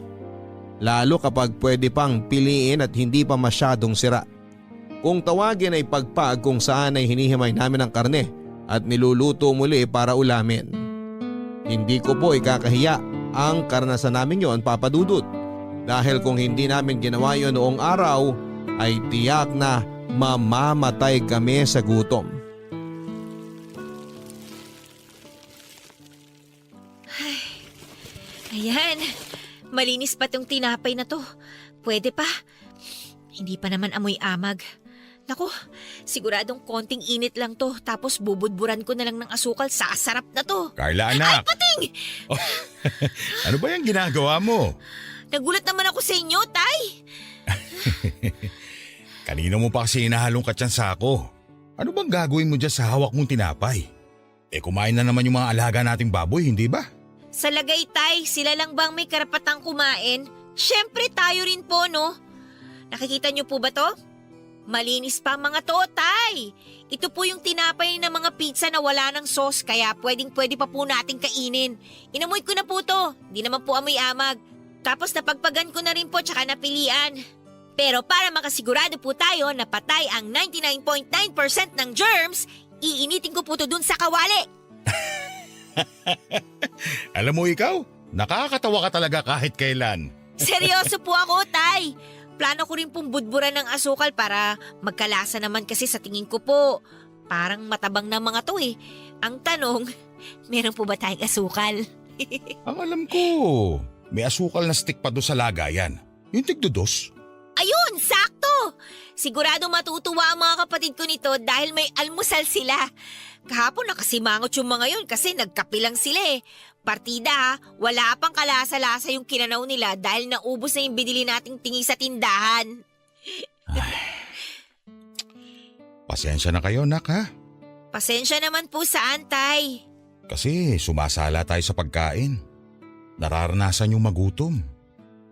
Lalo kapag pwede pang piliin at hindi pa masyadong sira. Kung tawagin ay pagpag kung saan ay hinihimay namin ang karne at niluluto muli para ulamin. Hindi ko po ikakahiya ang karanasan namin yon, papadudot. Dahil kung hindi namin ginawa yun noong araw ay tiyak na mamamatay kami sa gutom. Ayan, malinis pa tong tinapay na to. Pwede pa. Hindi pa naman amoy amag. Naku, siguradong konting init lang to tapos bubudburan ko na lang ng asukal, sasarap na to. Carla, anak! Ay, pating! Oh, ano ba yung ginagawa mo? Nagulat naman ako sa inyo, Tay. Kanina mo pa kasi hinahalong ka tiyan sa ako. Ano bang gagawin mo dyan sa hawak mong tinapay? Kumain na naman yung mga alaga nating baboy, hindi ba? Sa lagay, Tay, sila lang bang may karapatang kumain? Siyempre tayo rin po, no? Nakikita niyo po ba to? Malinis pa ang mga to, Tay. Ito po yung tinapay ng mga pizza na wala ng sauce kaya pwedeng-pwede pa po nating kainin. Inamoy ko na po to. Di naman po amoy amag. Tapos napagpagan ko na rin po tsaka napilian. Pero para makasigurado po tayo na patay ang 99.9% ng germs, iinitin ko po to dun sa kawali. Alam mo ikaw, nakakatawa ka talaga kahit kailan. Seryoso po ako, Tay. Plano ko rin pong budburan ng asukal para magkalasa naman kasi sa tingin ko po. Parang matabang na mga to eh. Ang tanong, meron po ba tayong asukal? Ang alam ko, may asukal na stick pa doon sa lagayan. Yung tigdudos. Ayun, sakto! Sigurado matutuwa ang mga kapatid ko nito dahil may almusal sila. Kahapon nakasimangot yung mga yun kasi nagkape lang sila eh. Partida ha, wala pang kalasa-lasa yung kinanaw nila dahil naubos na yung binili nating tingi sa tindahan. Pasensya na kayo, nak, ha? Pasensya naman po sa Tay. Kasi sumasala tayo sa pagkain. Nararanasan yung magutom.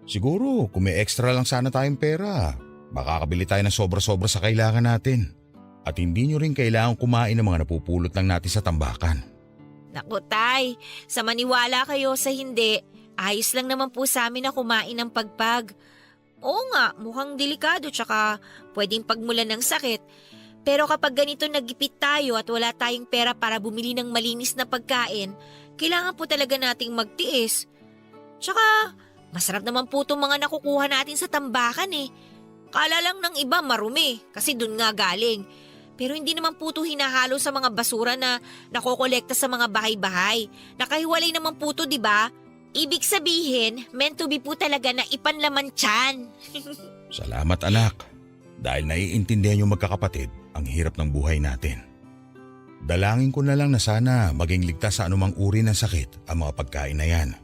Siguro kung may extra lang sana tayong pera, makakabili tayo ng sobra-sobra sa kailangan natin. At hindi nyo rin kailangan kumain ng mga napupulot lang natin sa tambakan. Naku, Tay, sa maniwala kayo sa hindi, ayos lang naman po sa amin na kumain ng pagpag. Oo nga, mukhang delikado tsaka pwedeng pagmulan ng sakit. Pero kapag ganito nagipit tayo at wala tayong pera para bumili ng malinis na pagkain, kailangan po talaga nating magtiis. Tsaka, masarap naman po itong mga nakukuha natin sa tambakan eh. Kala lang ng iba marumi kasi dun nga galing. Pero hindi naman po ito hinahalo sa mga basura na nakokolekta sa mga bahay-bahay. Nakahiwalay naman po ito, di ba? Ibig sabihin, meant to be po talaga na ipanlaman tiyan. Salamat anak. Dahil naiintindihan yung magkakapatid ang hirap ng buhay natin. Dalangin ko na lang na sana maging ligtas sa anumang uri ng sakit ang mga pagkain na yan.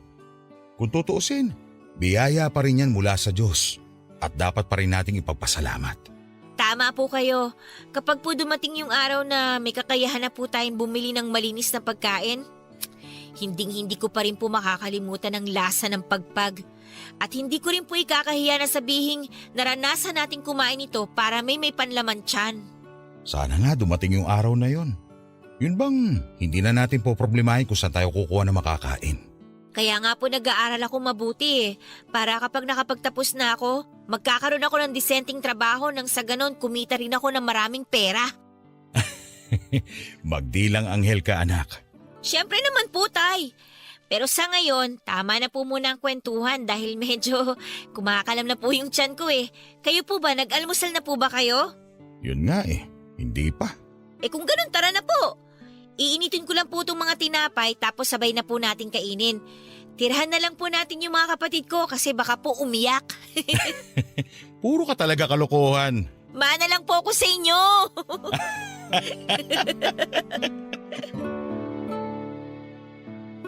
Kung tutuusin, biyaya pa rin yan mula sa Diyos at dapat pa rin nating ipagpasalamat. Tama po kayo. Kapag po dumating yung araw na may kakayahan na po tayong bumili ng malinis na pagkain, hinding-hindi ko pa rin po makakalimutan ang lasa ng pagpag. At hindi ko rin po ikakahiya na sabihing naranasan nating kumain ito para may panlaman tiyan. Sana nga dumating yung araw na yon. Yun bang hindi na natin po problemahin kung saan tayo kukuha na makakain? Kaya nga po nag-aaral ako mabuti para kapag nakapagtapos na ako, magkakaroon ako ng disenteng trabaho nang sa ganon kumita rin ako ng maraming pera. Magdilang anghel ka anak. Siyempre naman po, Tay. Pero sa ngayon, tama na po muna ang kwentuhan dahil medyo kumakalam na po yung tiyan ko eh. Kayo po ba, nag-almusal na po ba kayo? Yun nga hindi pa. Kung ganun, tara na po. Iinitin ko lang po itong mga tinapay tapos sabay na po natin kainin. Tirahan na lang po natin yung mga kapatid ko kasi baka po umiyak. Puro ka talaga kalokohan. Mana lang po ako sa inyo.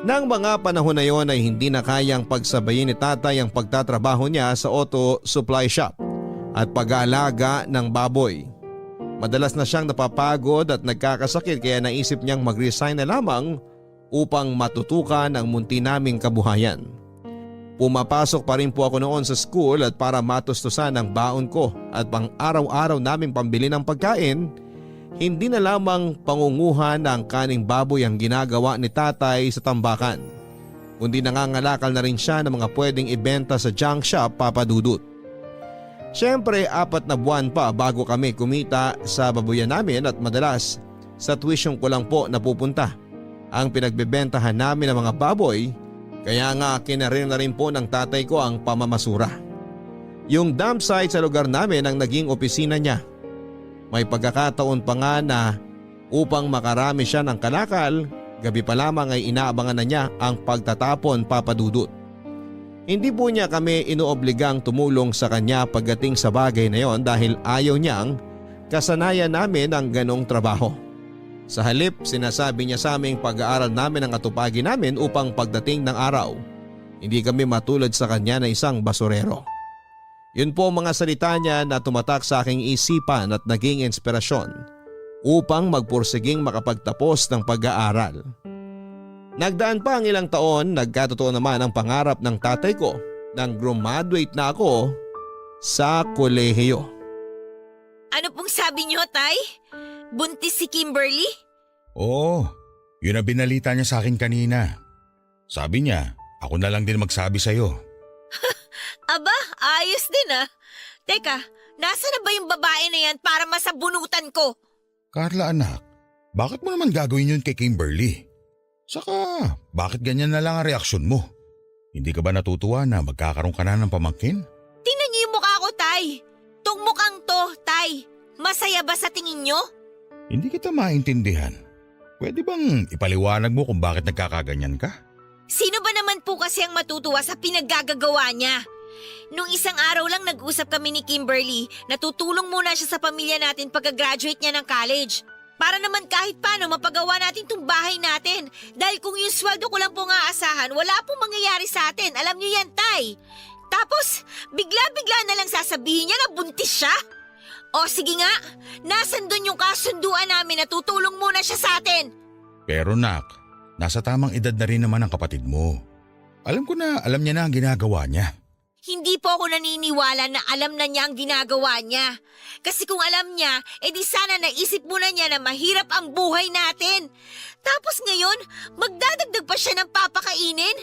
Nang mga panahon na yon ay hindi na kayang pagsabayin ni tatay ang pagtatrabaho niya sa auto supply shop at pag-aalaga ng baboy. Madalas na siyang napapagod at nagkakasakit kaya naisip niyang mag-resign na lamang upang matutukan ang munti naming kabuhayan. Pumapasok pa rin po ako noon sa school at para matustusan ang baon ko at pang araw-araw naming pambili ng pagkain, hindi na lamang pangunguhan ng kaning baboy ang ginagawa ni tatay sa tambakan, kundi nangangalakal na rin siya ng mga pwedeng ibenta sa junk shop, Papa Dudut. Siyempre 4 na buwan pa bago kami kumita sa babuyan namin at madalas sa tuition ko lang po napupunta ang pinagbebentahan namin ng mga baboy, kaya nga kinarir na rin po ng tatay ko ang pamamasura. Yung dump site sa lugar namin ang naging opisina niya. May pagkakataon pa nga na upang makarami siya ng kalakal, gabi pa lamang ay inaabangan na niya ang pagtatapon, Papa Dudut. Hindi po niya kami inuobligang tumulong sa kanya pagdating sa bagay na yon dahil ayaw niyang kasanayan namin ang ganong trabaho. Sa halip, sinasabi niya sa aming pag-aaral namin ang atupagi namin upang pagdating ng araw, hindi kami matulad sa kanya na isang basurero. Yun po ang mga salita niya na tumatak sa aking isipan at naging inspirasyon upang magpursiging makapagtapos ng pag-aaral. Nagdaan pa ang ilang taon, nagkatotoo naman ang pangarap ng tatay ko nang graduate na ako sa kolehiyo. Ano pong sabi niyo, Tay? Buntis si Kimberly? Oo, yun ang binalita niya sa akin kanina. Sabi niya, ako na lang din magsabi sa'yo. Aba, ayos din ah. Teka, nasa na ba yung babae na yan para masabunutan ko? Carla anak, bakit mo naman gagawin yun kay Kimberly? Saka, bakit ganyan na lang ang reaksyon mo? Hindi ka ba natutuwa na magkakaroon ka na ng pamangkin? Tingnan niyo yung mukha ko, Tay. Tong mukhang to, Tay. Masaya ba sa tingin niyo? Hindi kita maintindihan. Pwede bang ipaliwanag mo kung bakit nagkakaganyan ka? Sino ba naman po kasi ang matutuwa sa pinaggagawa niya? Nung isang araw lang nag-usap kami ni Kimberly na tutulong muna siya sa pamilya natin pagka-graduate niya ng college. Para naman kahit paano mapagawa natin tong bahay natin. Dahil kung yung sweldo ko lang po nga aasahan, wala pong mangyayari sa atin. Alam niyo yan, Tay. Tapos, bigla-bigla na lang sasabihin niya na buntis siya. O sige nga, nasan dun yung kasunduan namin na tutulong muna siya sa atin? Pero nak, nasa tamang edad na rin naman ang kapatid mo. Alam ko na alam niya na ang ginagawa niya. Hindi po ako naniniwala na alam na niya ang ginagawa niya. Kasi kung alam niya, edi sana naisip muna niya na mahirap ang buhay natin. Tapos ngayon, magdadagdag pa siya ng papakainin?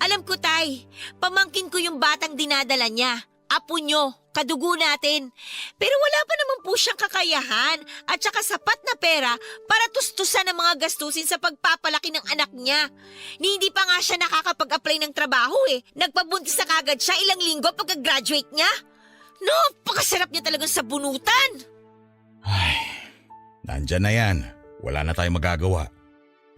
Alam ko, Tay, pamangkin ko yung batang dinadala niya. Apo nyo, kadugo natin. Pero wala pa naman po siyang kakayahan at saka sapat na pera para tustusan ang mga gastusin sa pagpapalaki ng anak niya. Ni hindi pa nga siya nakakapag-apply ng trabaho eh. Nagpabuntis na kagad siya ilang linggo pagka-graduate niya. No, pakasarap niya talagang sa bunutan. Ay, nandyan na yan. Wala na tayong magagawa.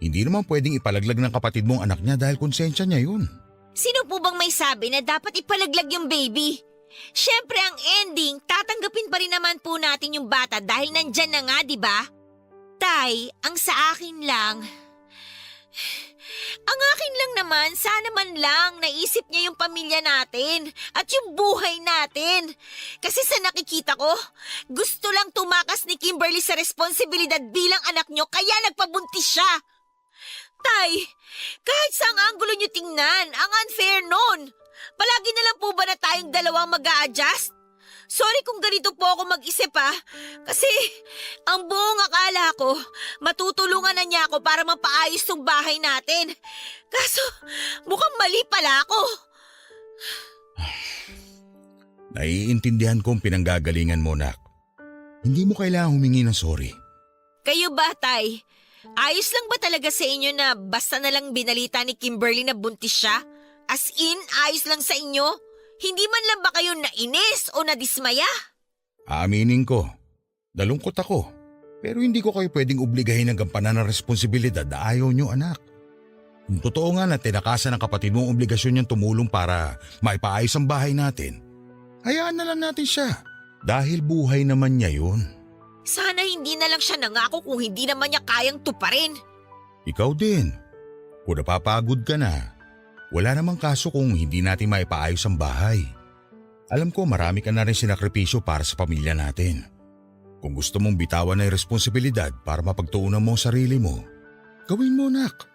Hindi naman pwedeng ipalaglag ng kapatid mong anak niya dahil konsensya niya yun. Sino po bang may sabi na dapat ipalaglag yung baby? Siyempre ang ending, tatanggapin pa rin naman po natin yung bata dahil nandyan na nga, di ba? Tay, ang sa akin lang... Ang akin lang naman, sana man lang naisip niya yung pamilya natin at yung buhay natin. Kasi sa nakikita ko, gusto lang tumakas ni Kimberly sa responsibilidad bilang anak niyo kaya nagpabuntis siya. Tay, kahit saang anggulo niyo tingnan, ang unfair nun. Palagi na lang po ba na tayong dalawang mag-a-adjust? Sorry kung ganito po ako mag-isip kasi ang buong akala ko, matutulungan na niya ako para mapaayos tong bahay natin. Kaso mukhang mali pala ako. Naiintindihan ko ang pinanggagalingan mo, nak. Hindi mo kailangang humingi ng sorry. Kayo ba, Tay? Ayos lang ba talaga sa inyo na basta na lang binalita ni Kimberly na buntis siya? As in, ayos lang sa inyo? Hindi man lang ba kayo nainis o nadismaya? Aaminin ko, nalungkot ako. Pero hindi ko kayo pwedeng obligahin ng gampanan ng responsibilidad na ayaw nyo, anak. Kung totoo nga na tinakasan ng kapatid mo ang obligasyon niyang tumulong para maipaayos ang bahay natin, hayaan na lang natin siya. Dahil buhay naman niya yun. Sana hindi na lang siya nangako kung hindi naman niya kayang tuparin. Ikaw din. Kung napapagod ka na, wala namang kaso kung hindi natin maipaayos ang bahay. Alam ko marami ka na rin sinakripisyo para sa pamilya natin. Kung gusto mong bitawan na yung responsibilidad para mapagtuunan mo ang sarili mo, gawin mo, nak.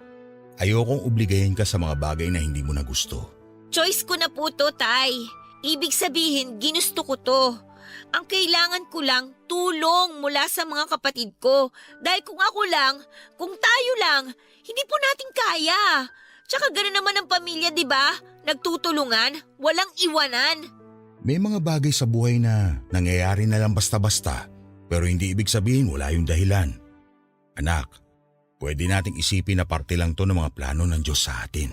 Ayokong obligahin ka sa mga bagay na hindi mo na gusto. Choice ko na po to, Tay. Ibig sabihin, ginusto ko to. Ang kailangan ko lang, tulong mula sa mga kapatid ko. Dahil kung ako lang, kung tayo lang, hindi po natin kaya. Tsaka gano'n naman ang pamilya, di ba? Nagtutulungan, walang iwanan. May mga bagay sa buhay na nangyayari na lang basta-basta, pero hindi ibig sabihin wala yung dahilan. Anak, pwede nating isipin na parte lang to ng mga plano ng Diyos sa atin.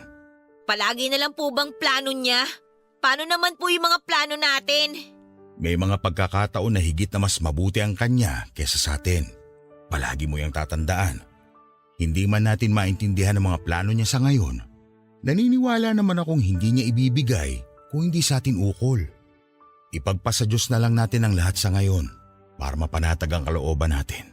Palagi na lang po bang plano niya? Paano naman po yung mga plano natin? May mga pagkakataon na higit na mas mabuti ang Kanya kesa sa atin. Palagi mo yung tatandaan. Hindi man natin maintindihan ang mga plano niya sa ngayon, naniniwala naman akong hindi niya ibibigay kung hindi sa atin ukol. Ipagpasa Diyos na lang natin ang lahat sa ngayon para mapanatag ang kalooban natin.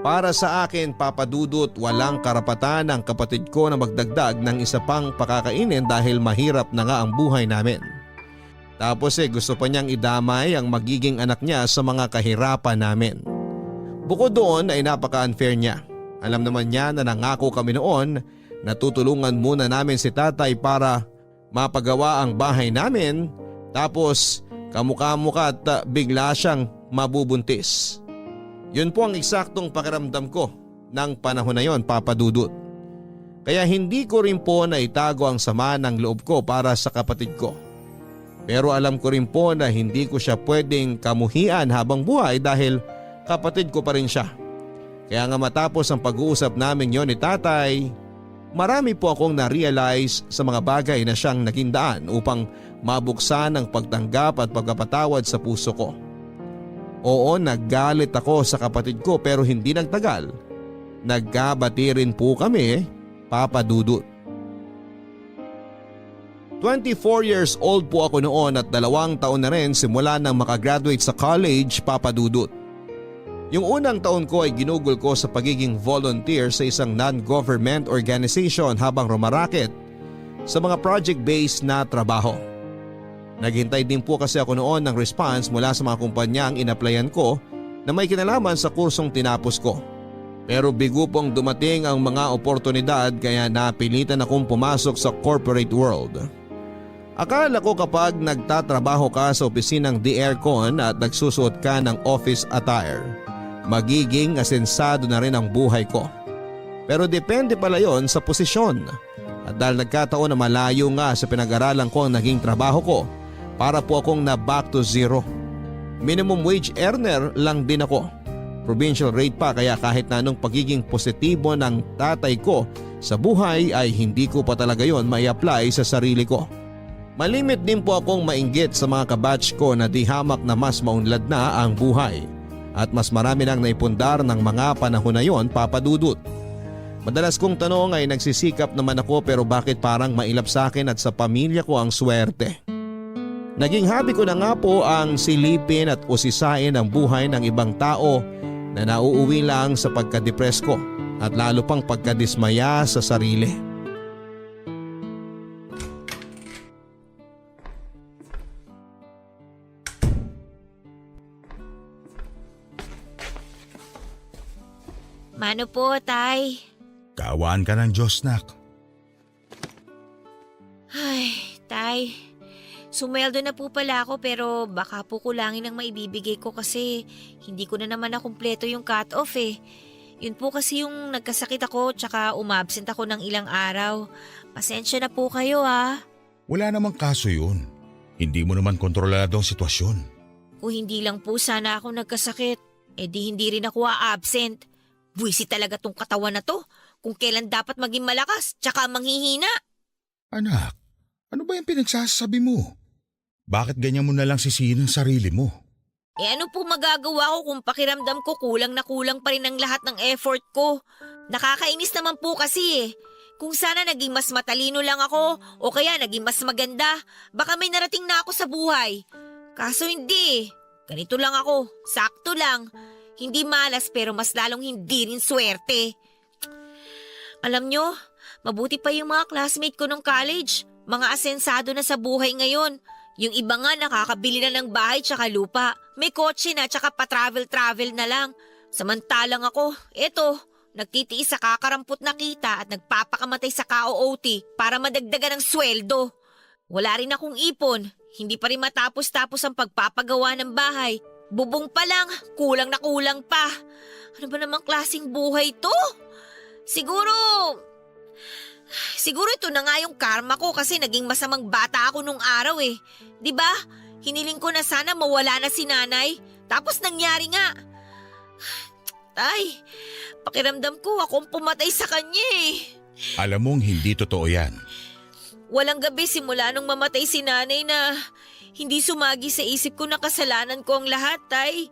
Para sa akin, Papa Dudut, walang karapatan ang kapatid ko na magdagdag ng isa pang pakakainin dahil mahirap na nga ang buhay namin. Tapos gusto pa niyang idamay ang magiging anak niya sa mga kahirapan namin. Bukod doon ay napaka-unfair niya. Alam naman niya na nangako kami noon na tutulungan muna namin si tatay para mapagawa ang bahay namin, tapos kamukha-mukha at bigla siyang mabubuntis. Yun po ang eksaktong pakiramdam ko ng panahon na yon, Papa Dudut. Kaya hindi ko rin po naitago ang sama ng loob ko para sa kapatid ko. Pero alam ko rin po na hindi ko siya pwedeng kamuhian habang buhay dahil kapatid ko pa rin siya. Kaya nga matapos ang pag-uusap namin yon ni tatay, marami po akong na-realize sa mga bagay na siyang naging daan upang mabuksan ang pagtanggap at pagpapatawad sa puso ko. Oo, naggalit ako sa kapatid ko pero hindi nagtagal. Nagkabati rin po kami, Papa Dudut. 24 years old po ako noon at 2 taon na rin simula nang makagraduate sa college, Papa Dudut. Yung unang taon ko ay ginugol ko sa pagiging volunteer sa isang non-government organization habang rumaraket sa mga project-based na trabaho. Naghintay din po kasi ako noon ng response mula sa mga kumpanya ang inaplayan ko na may kinalaman sa kursong tinapos ko. Pero bigo pong dumating ang mga oportunidad kaya napilitan akong pumasok sa corporate world. Akala ko kapag nagtatrabaho ka sa opisinang di-aircon at nagsusuot ka ng office attire, magiging asensado na rin ang buhay ko. Pero depende pala yon sa posisyon. At dahil nagkataon na malayo nga sa pinag-aralan ko ang naging trabaho ko, para po akong na back to zero. Minimum wage earner lang din ako. Provincial rate pa kaya kahit na anong pagiging positibo ng tatay ko sa buhay ay hindi ko pa talaga yon mai-apply sa sarili ko. Malimit din po akong mainggit sa mga kabatch ko na di hamak na mas maunlad na ang buhay at mas marami nang naipundar ng mga panahon na yon, Papa Dudut. Madalas kong tanong ay nagsisikap naman ako pero bakit parang mailap sa akin at sa pamilya ko ang swerte. Naging hobby ko na nga po ang silipin at usisain ang buhay ng ibang tao na nauuwi lang sa pagkadepress ko at lalo pang pagkadismaya sa sarili. Mano po, Tay? Kaawaan ka ng Diyos, nak. Ay, Tay. Sumeldo na po pala ako pero baka po kulangin ang maibibigay ko kasi hindi ko na naman nakumpleto yung cut-off eh. Yun po kasi yung nagkasakit ako tsaka umabsent ako ng ilang araw. Pasensya na po kayo ah. Wala namang kaso yun. Hindi mo naman kontrolado ang sitwasyon. Kung hindi lang po sana ako nagkasakit, di hindi rin ako absent. Buwisit talaga tong katawan na to. Kung kailan dapat maging malakas tsaka manghihina. Anak, ano ba yung pinagsasabi mo? Bakit ganyan mo na lang sisihin ang sarili mo? Ano po magagawa ko kung pakiramdam ko kulang na kulang pa rin ang lahat ng effort ko? Nakakainis naman po kasi eh. Kung sana naging mas matalino lang ako o kaya naging mas maganda, baka may narating na ako sa buhay. Kaso hindi. Ganito lang ako, sakto lang. Hindi malas pero mas lalong hindi rin swerte. Alam nyo, mabuti pa yung mga classmate ko nung college. Mga asensado na sa buhay ngayon. Yung iba nga nakakabili na ng bahay tsaka lupa. May kotse na tsaka pa-travel-travel na lang. Samantalang ako, eto, nagtitiis sa kakarampot na kita at nagpapakamatay sa ka-OOT para madagdagan ng sweldo. Wala rin akong ipon. Hindi pa rin matapos-tapos ang pagpapagawa ng bahay. Bubong pa lang, kulang na kulang pa. Ano ba namang klaseng buhay to? Siguro ito na nga yung karma ko kasi naging masamang bata ako nung araw eh. 'Di ba? Hiniling ko na sana mawala na si nanay. Tapos nangyari nga. Tay, pakiramdam ko akong pumatay sa kanya eh. Alam mong hindi totoo yan. Walang gabi simula nung mamatay si nanay na hindi sumagi sa isip ko na kasalanan ko ang lahat, Tay.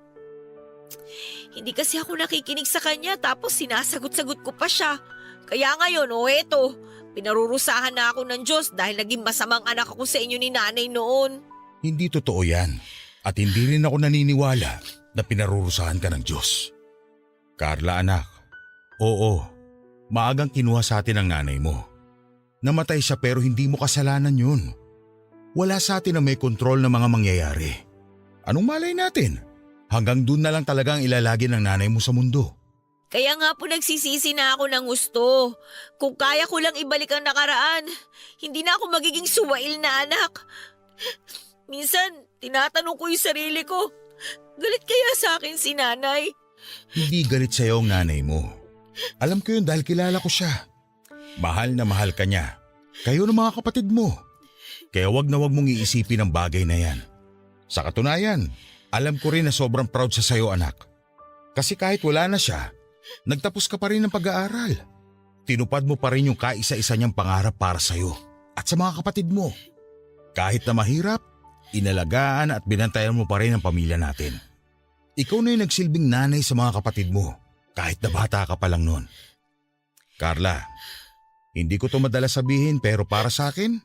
Hindi kasi ako nakikinig sa kanya tapos sinasagot-sagot ko pa siya. Kaya ngayon, eto, pinarurusahan na ako ng Diyos dahil naging masamang anak ako sa inyo ni nanay noon. Hindi totoo yan. At hindi rin ako naniniwala na pinarurusahan ka ng Diyos. Carla anak, oo, maagang kinuha sa atin ang nanay mo. Namatay siya pero hindi mo kasalanan yun. Wala sa atin na may kontrol ng mga mangyayari. Anong malay natin? Hanggang dun na lang talaga ang ilalagi ng nanay mo sa mundo. Kaya nga po nagsisisi na ako ng gusto. Kung kaya ko lang ibalik ang nakaraan, hindi na ako magiging suwail na anak. Minsan, tinatanong ko yung sarili ko, galit kaya sa akin si nanay? Hindi galit sa'yo ang nanay mo. Alam ko yun dahil kilala ko siya. Mahal na mahal ka niya. Kayo ng mga kapatid mo. Kaya wag na wag mong iisipin ang bagay na yan. Sa katunayan, alam ko rin na sobrang proud siya sa'yo anak. Kasi kahit wala na siya, nagtapos ka pa rin ng pag-aaral. Tinupad mo pa rin yung kaisa-isa niyang pangarap para sa'yo at sa mga kapatid mo. Kahit na mahirap, inalagaan at binantayan mo pa rin ang pamilya natin. Ikaw na yung nagsilbing nanay sa mga kapatid mo kahit na bata ka pa lang noon. Carla, hindi ko to madalas sabihin pero para sa akin,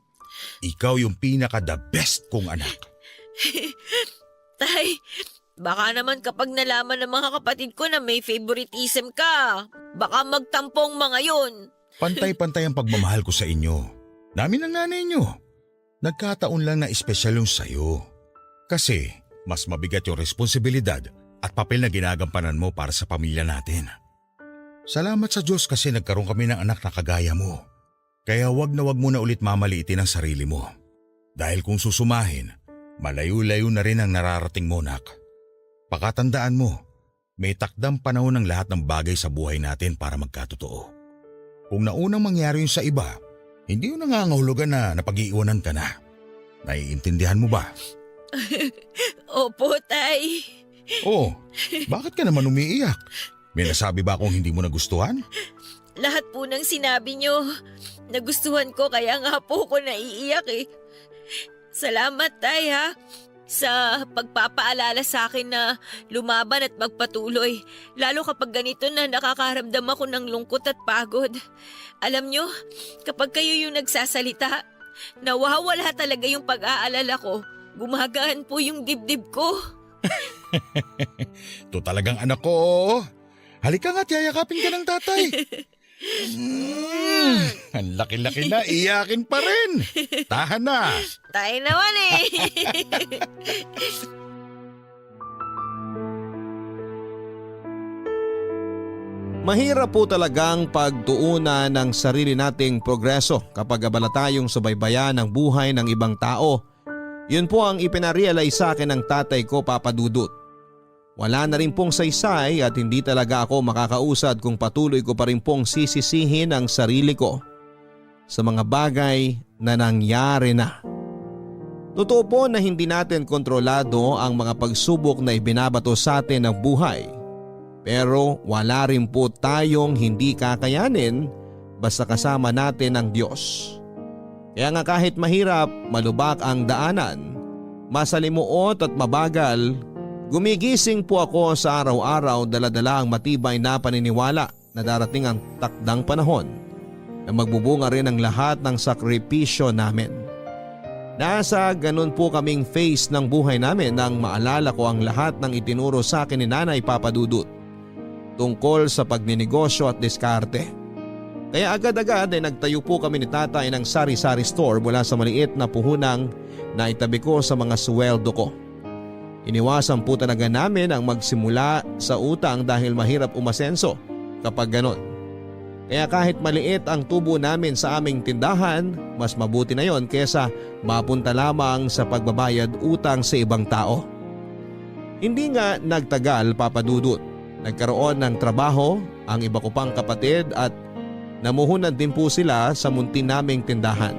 ikaw yung pinaka-the best kong anak. Tay, baka naman kapag nalaman ng mga kapatid ko na may favoritism ka, baka magtampong mga yun. Pantay-pantay ang pagmamahal ko sa inyo. Namin ang nanay nyo. Nagkataon lang na espesyal yung sayo. Kasi mas mabigat yung responsibilidad at papel na ginagampanan mo para sa pamilya natin. Salamat sa Diyos kasi nagkaroon kami ng anak na kagaya mo. Kaya wag na wag mo na ulit mamaliitin ang sarili mo. Dahil kung susumahin, malayo-layo na rin ang nararating mo, nak. Pakatandaan mo, may takdang panahon ng lahat ng bagay sa buhay natin para magkatotoo. Kung naunang mangyari yun sa iba, hindi yun nangangahulugan na napag-iiwanan ka na. Naiintindihan mo ba? Opo, Tay. Oh, bakit ka naman umiiyak? May nasabi ba akong hindi mo nagustuhan? Lahat po ng sinabi nyo, nagustuhan ko kaya nga po ko naiiyak eh. Salamat, Tay, ha, sa pagpapaalala sa akin na lumaban at magpatuloy. Lalo kapag ganito na nakakaramdam ako ng lungkot at pagod. Alam nyo, kapag kayo yung nagsasalita, nawawala talaga yung pag-aalala ko. Gumagaan po yung dibdib ko. Ito talagang anak ko, oo. Halika nga't yayakapin ka ng tatay. Ang laki-laki na, iyakin pa rin. Tahan na. Tayo naman eh. Mahirap po talagang pagtuunan ng sarili nating progreso kapag abala tayong subaybayan ng buhay ng ibang tao. Yun po ang ipinarealize sa akin ng tatay ko, Papa Dudut. Wala na rin pong saysay at hindi talaga ako makakausad kung patuloy ko pa rin pong sisisihin ang sarili ko sa mga bagay na nangyari na. Totoo po na hindi natin kontrolado ang mga pagsubok na ibinabato sa atin ng buhay. Pero wala rin po tayong hindi kakayanin basta kasama natin ang Diyos. Kaya nga kahit mahirap, malubak ang daanan, masalimuot at mabagal, gumigising po ako sa araw-araw dala-dala ang matibay na paniniwala na darating ang takdang panahon na magbubunga rin ang lahat ng sakripisyo namin. Nasa ganun po kaming phase ng buhay namin nang maalala ko ang lahat ng itinuro sa akin ni Nanay Papa Dudut tungkol sa pagninegosyo at diskarte. Kaya agad-agad ay nagtayo po kami ni tatay ng sari-sari store mula sa maliit na puhunang na itabi ko sa mga sweldo ko. Iniwasan po talaga namin ang magsimula sa utang dahil mahirap umasenso kapag ganon. Kaya kahit maliit ang tubo namin sa aming tindahan, mas mabuti na yon kesa mapunta lamang sa pagbabayad utang sa ibang tao. Hindi nga nagtagal, Papa Dudut. Nagkaroon ng trabaho ang iba ko pang kapatid at namuhunan din po sila sa muntin naming tindahan.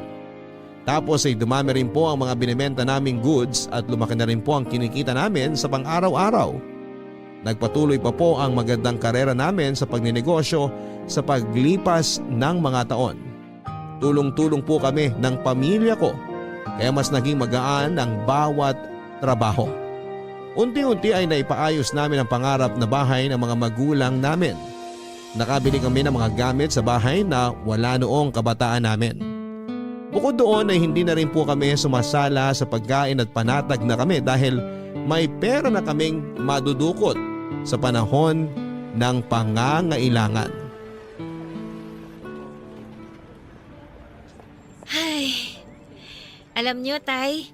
Tapos ay dumami rin po ang mga binibenta naming goods at lumaki na rin po ang kinikita namin sa pang-araw-araw. Nagpatuloy pa po ang magandang karera namin sa pagninegosyo sa paglipas ng mga taon. Tulong-tulong po kami ng pamilya ko kaya mas naging magaan ang bawat trabaho. Unti-unti ay naipaayos namin ang pangarap na bahay ng mga magulang namin. Nakabili kami ng mga gamit sa bahay na wala noong kabataan namin. Bukod doon ay hindi na rin po kami sumasala sa pagkain at panatag na kami dahil may pera na kaming madudukot sa panahon ng pangangailangan. Ay, alam nyo, Tay,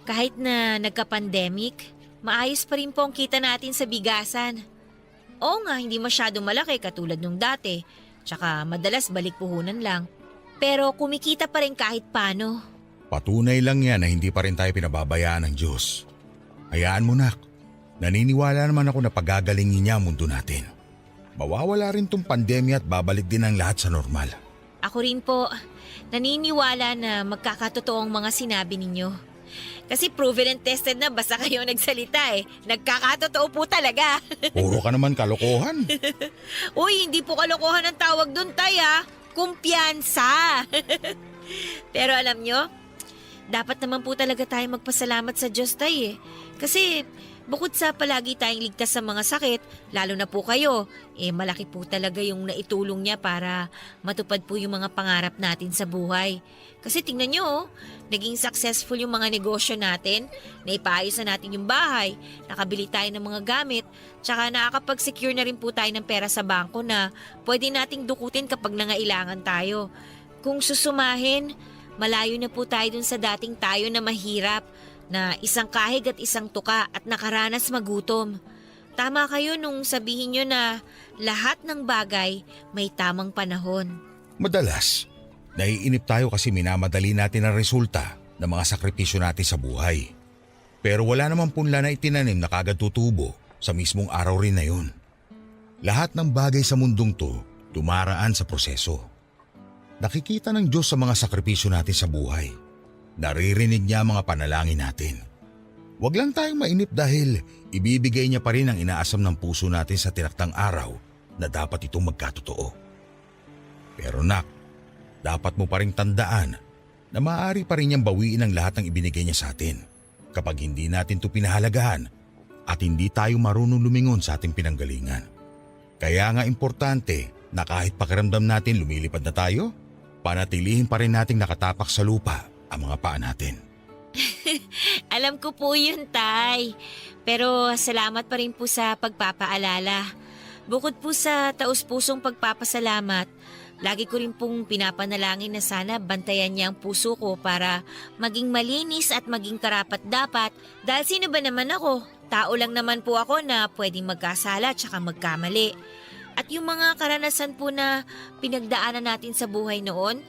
kahit na nagka-pandemic, maayos pa rin po ang kita natin sa bigasan. Oo nga, hindi masyado malaki katulad nung dati, tsaka madalas balik puhunan lang. Pero kumikita pa rin kahit paano. Patunay lang yan na hindi pa rin tayo pinababayaan ng Diyos. Hayaan mo, nak. Naniniwala naman ako na pagagalingin niya ang mundo natin. Mawawala rin tong pandemya at babalik din ang lahat sa normal. Ako rin po, naniniwala na magkakatotoo ang mga sinabi ninyo. Kasi proven and tested na basta kayo nagsalita eh. Nagkakatotoo po talaga. Puro ka naman kalokohan. Uy, hindi po kalokohan ang tawag doon, Tay, ha? Kumpiyansa. Pero alam nyo, dapat naman po talaga tayo magpasalamat sa Diyos, Tay, eh. Kasi bukod sa palagi tayong ligtas sa mga sakit, lalo na po kayo, malaki po talaga yung naitulong niya para matupad po yung mga pangarap natin sa buhay. Kasi tingnan nyo, naging successful yung mga negosyo natin, naipaayos na natin yung bahay, nakabili tayo ng mga gamit, tsaka nakakapag-secure na rin po tayo ng pera sa bangko na pwede nating dukutin kapag nangailangan tayo. Kung susumahin, malayo na po tayo dun sa dating tayo na mahirap, na isang kahig at isang tuka at nakaranas magutom. Tama kayo nung sabihin nyo na lahat ng bagay may tamang panahon. Madalas, naiinip tayo kasi minamadali natin ang resulta ng mga sakripisyo natin sa buhay. Pero wala namang punla na itinanim na kagad tutubo sa mismong araw rin na yun. Lahat ng bagay sa mundong to dumaraan sa proseso. Nakikita ng Diyos sa mga sakripisyo natin sa buhay. Naririnig niya ang mga panalangin natin. Huwag lang tayong mainip dahil ibibigay niya pa rin ang inaasam ng puso natin sa tinaktang araw na dapat itong magkatotoo. Pero nak, dapat mo pa rin tandaan na maaari pa rin niyang bawiin ang lahat ng ibinigay niya sa atin kapag hindi natin ito pinahalagahan at hindi tayo marunong lumingon sa ating pinanggalingan. Kaya nga importante na kahit pakiramdam natin lumilipad na tayo, panatilihin pa rin nating nakatapak sa lupa ang mga paa natin. Alam ko po yun, Tay. Pero salamat pa rin po sa pagpapaalala. Bukod po sa taus-pusong pagpapasalamat, lagi ko rin pong pinapanalangin na sana bantayan niya ang puso ko para maging malinis at maging karapat-dapat. Dahil sino ba naman ako? Tao lang naman po ako na pwedeng magkasala at saka magkamali. At yung mga karanasan po na pinagdaanan natin sa buhay noon,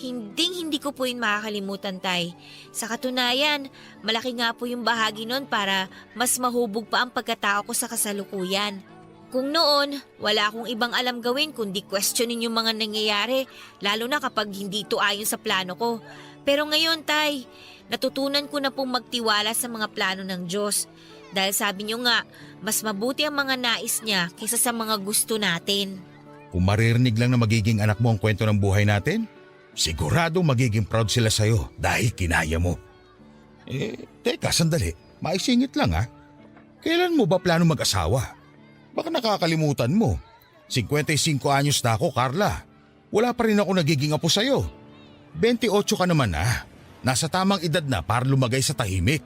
hindi ko po yun makakalimutan, Tay. Sa katunayan, malaki nga po yung bahagi noon para mas mahubog pa ang pagkatao ko sa kasalukuyan. Kung noon, wala akong ibang alam gawin kundi questionin yung mga nangyayari, lalo na kapag hindi ito ayon sa plano ko. Pero ngayon, Tay, natutunan ko na pong magtiwala sa mga plano ng Diyos. Dahil sabi niyo nga, mas mabuti ang mga nais niya kaysa sa mga gusto natin. Kung maririnig lang na magiging anak mo ang kwento ng buhay natin, sigurado magiging proud sila sa'yo dahil kinaya mo. Teka, sandali. Maisingit lang ha. Kailan mo ba plano mag-asawa? Baka nakakalimutan mo. 55 anyos na ako, Carla. Wala pa rin ako nagiging apo sa'yo. 28 ka naman na. Nasa tamang edad na para lumagay sa tahimik.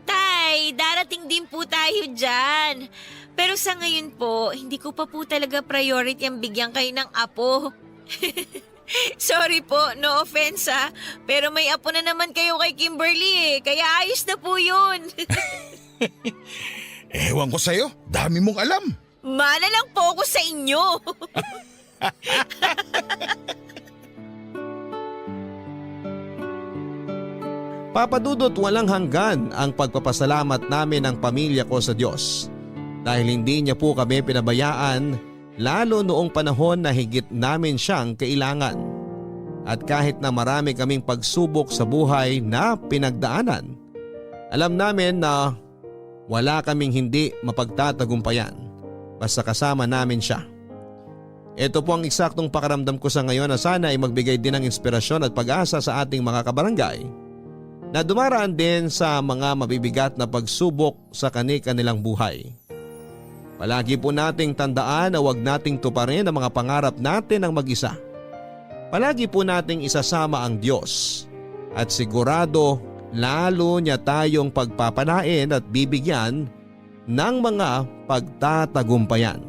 Tay, darating din po tayo dyan. Pero sa ngayon po, hindi ko pa po talaga priority ang bigyan kayo ng apo. Sorry po, no offense ha. Pero may apo na naman kayo kay Kimberly kaya ayos na po yun. Ewan ko sa'yo, dami mong alam. Mana lang po ako sa inyo. Papadudot, walang hanggan ang pagpapasalamat namin ng pamilya ko sa Diyos dahil hindi niya po kami pinabayaan lalo noong panahon na higit namin siyang kailangan. At kahit na marami kaming pagsubok sa buhay na pinagdaanan, alam namin na wala kaming hindi mapagtatagumpayan basta kasama namin siya. Ito po ang eksaktong pakaramdam ko sa ngayon na sana ay magbigay din ng inspirasyon at pag-asa sa ating mga kabarangay na dumaraan din sa mga mabibigat na pagsubok sa kani-kanilang buhay. Palagi po nating tandaan na huwag nating tuparin ang mga pangarap natin ng mag-isa. Palagi po nating isasama ang Diyos at sigurado lalo niya tayong pagpapalain at bibigyan ng mga pagtatagumpayan.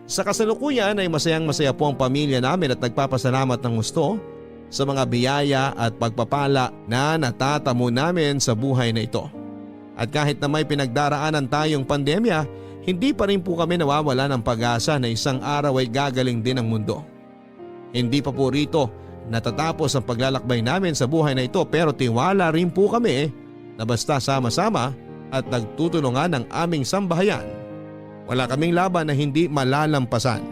Sa kasalukuyan ay masayang-masaya po ang pamilya namin at nagpapasalamat ng gusto sa mga biyaya at pagpapala na natatamo namin sa buhay na ito. At kahit na may pinagdaraanan tayong pandemya, hindi pa rin po kami nawawala ng pag-asa na isang araw ay gagaling din ang mundo. Hindi pa po rito natatapos ang paglalakbay namin sa buhay na ito pero tiwala rin po kami na basta sama-sama at nagtutulungan ng aming sambahayan, wala kaming laban na hindi malalampasan.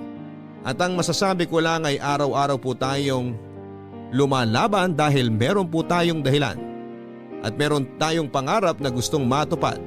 At ang masasabi ko lang ay araw-araw po tayong lumalaban dahil meron po tayong dahilan at meron tayong pangarap na gustong matupad.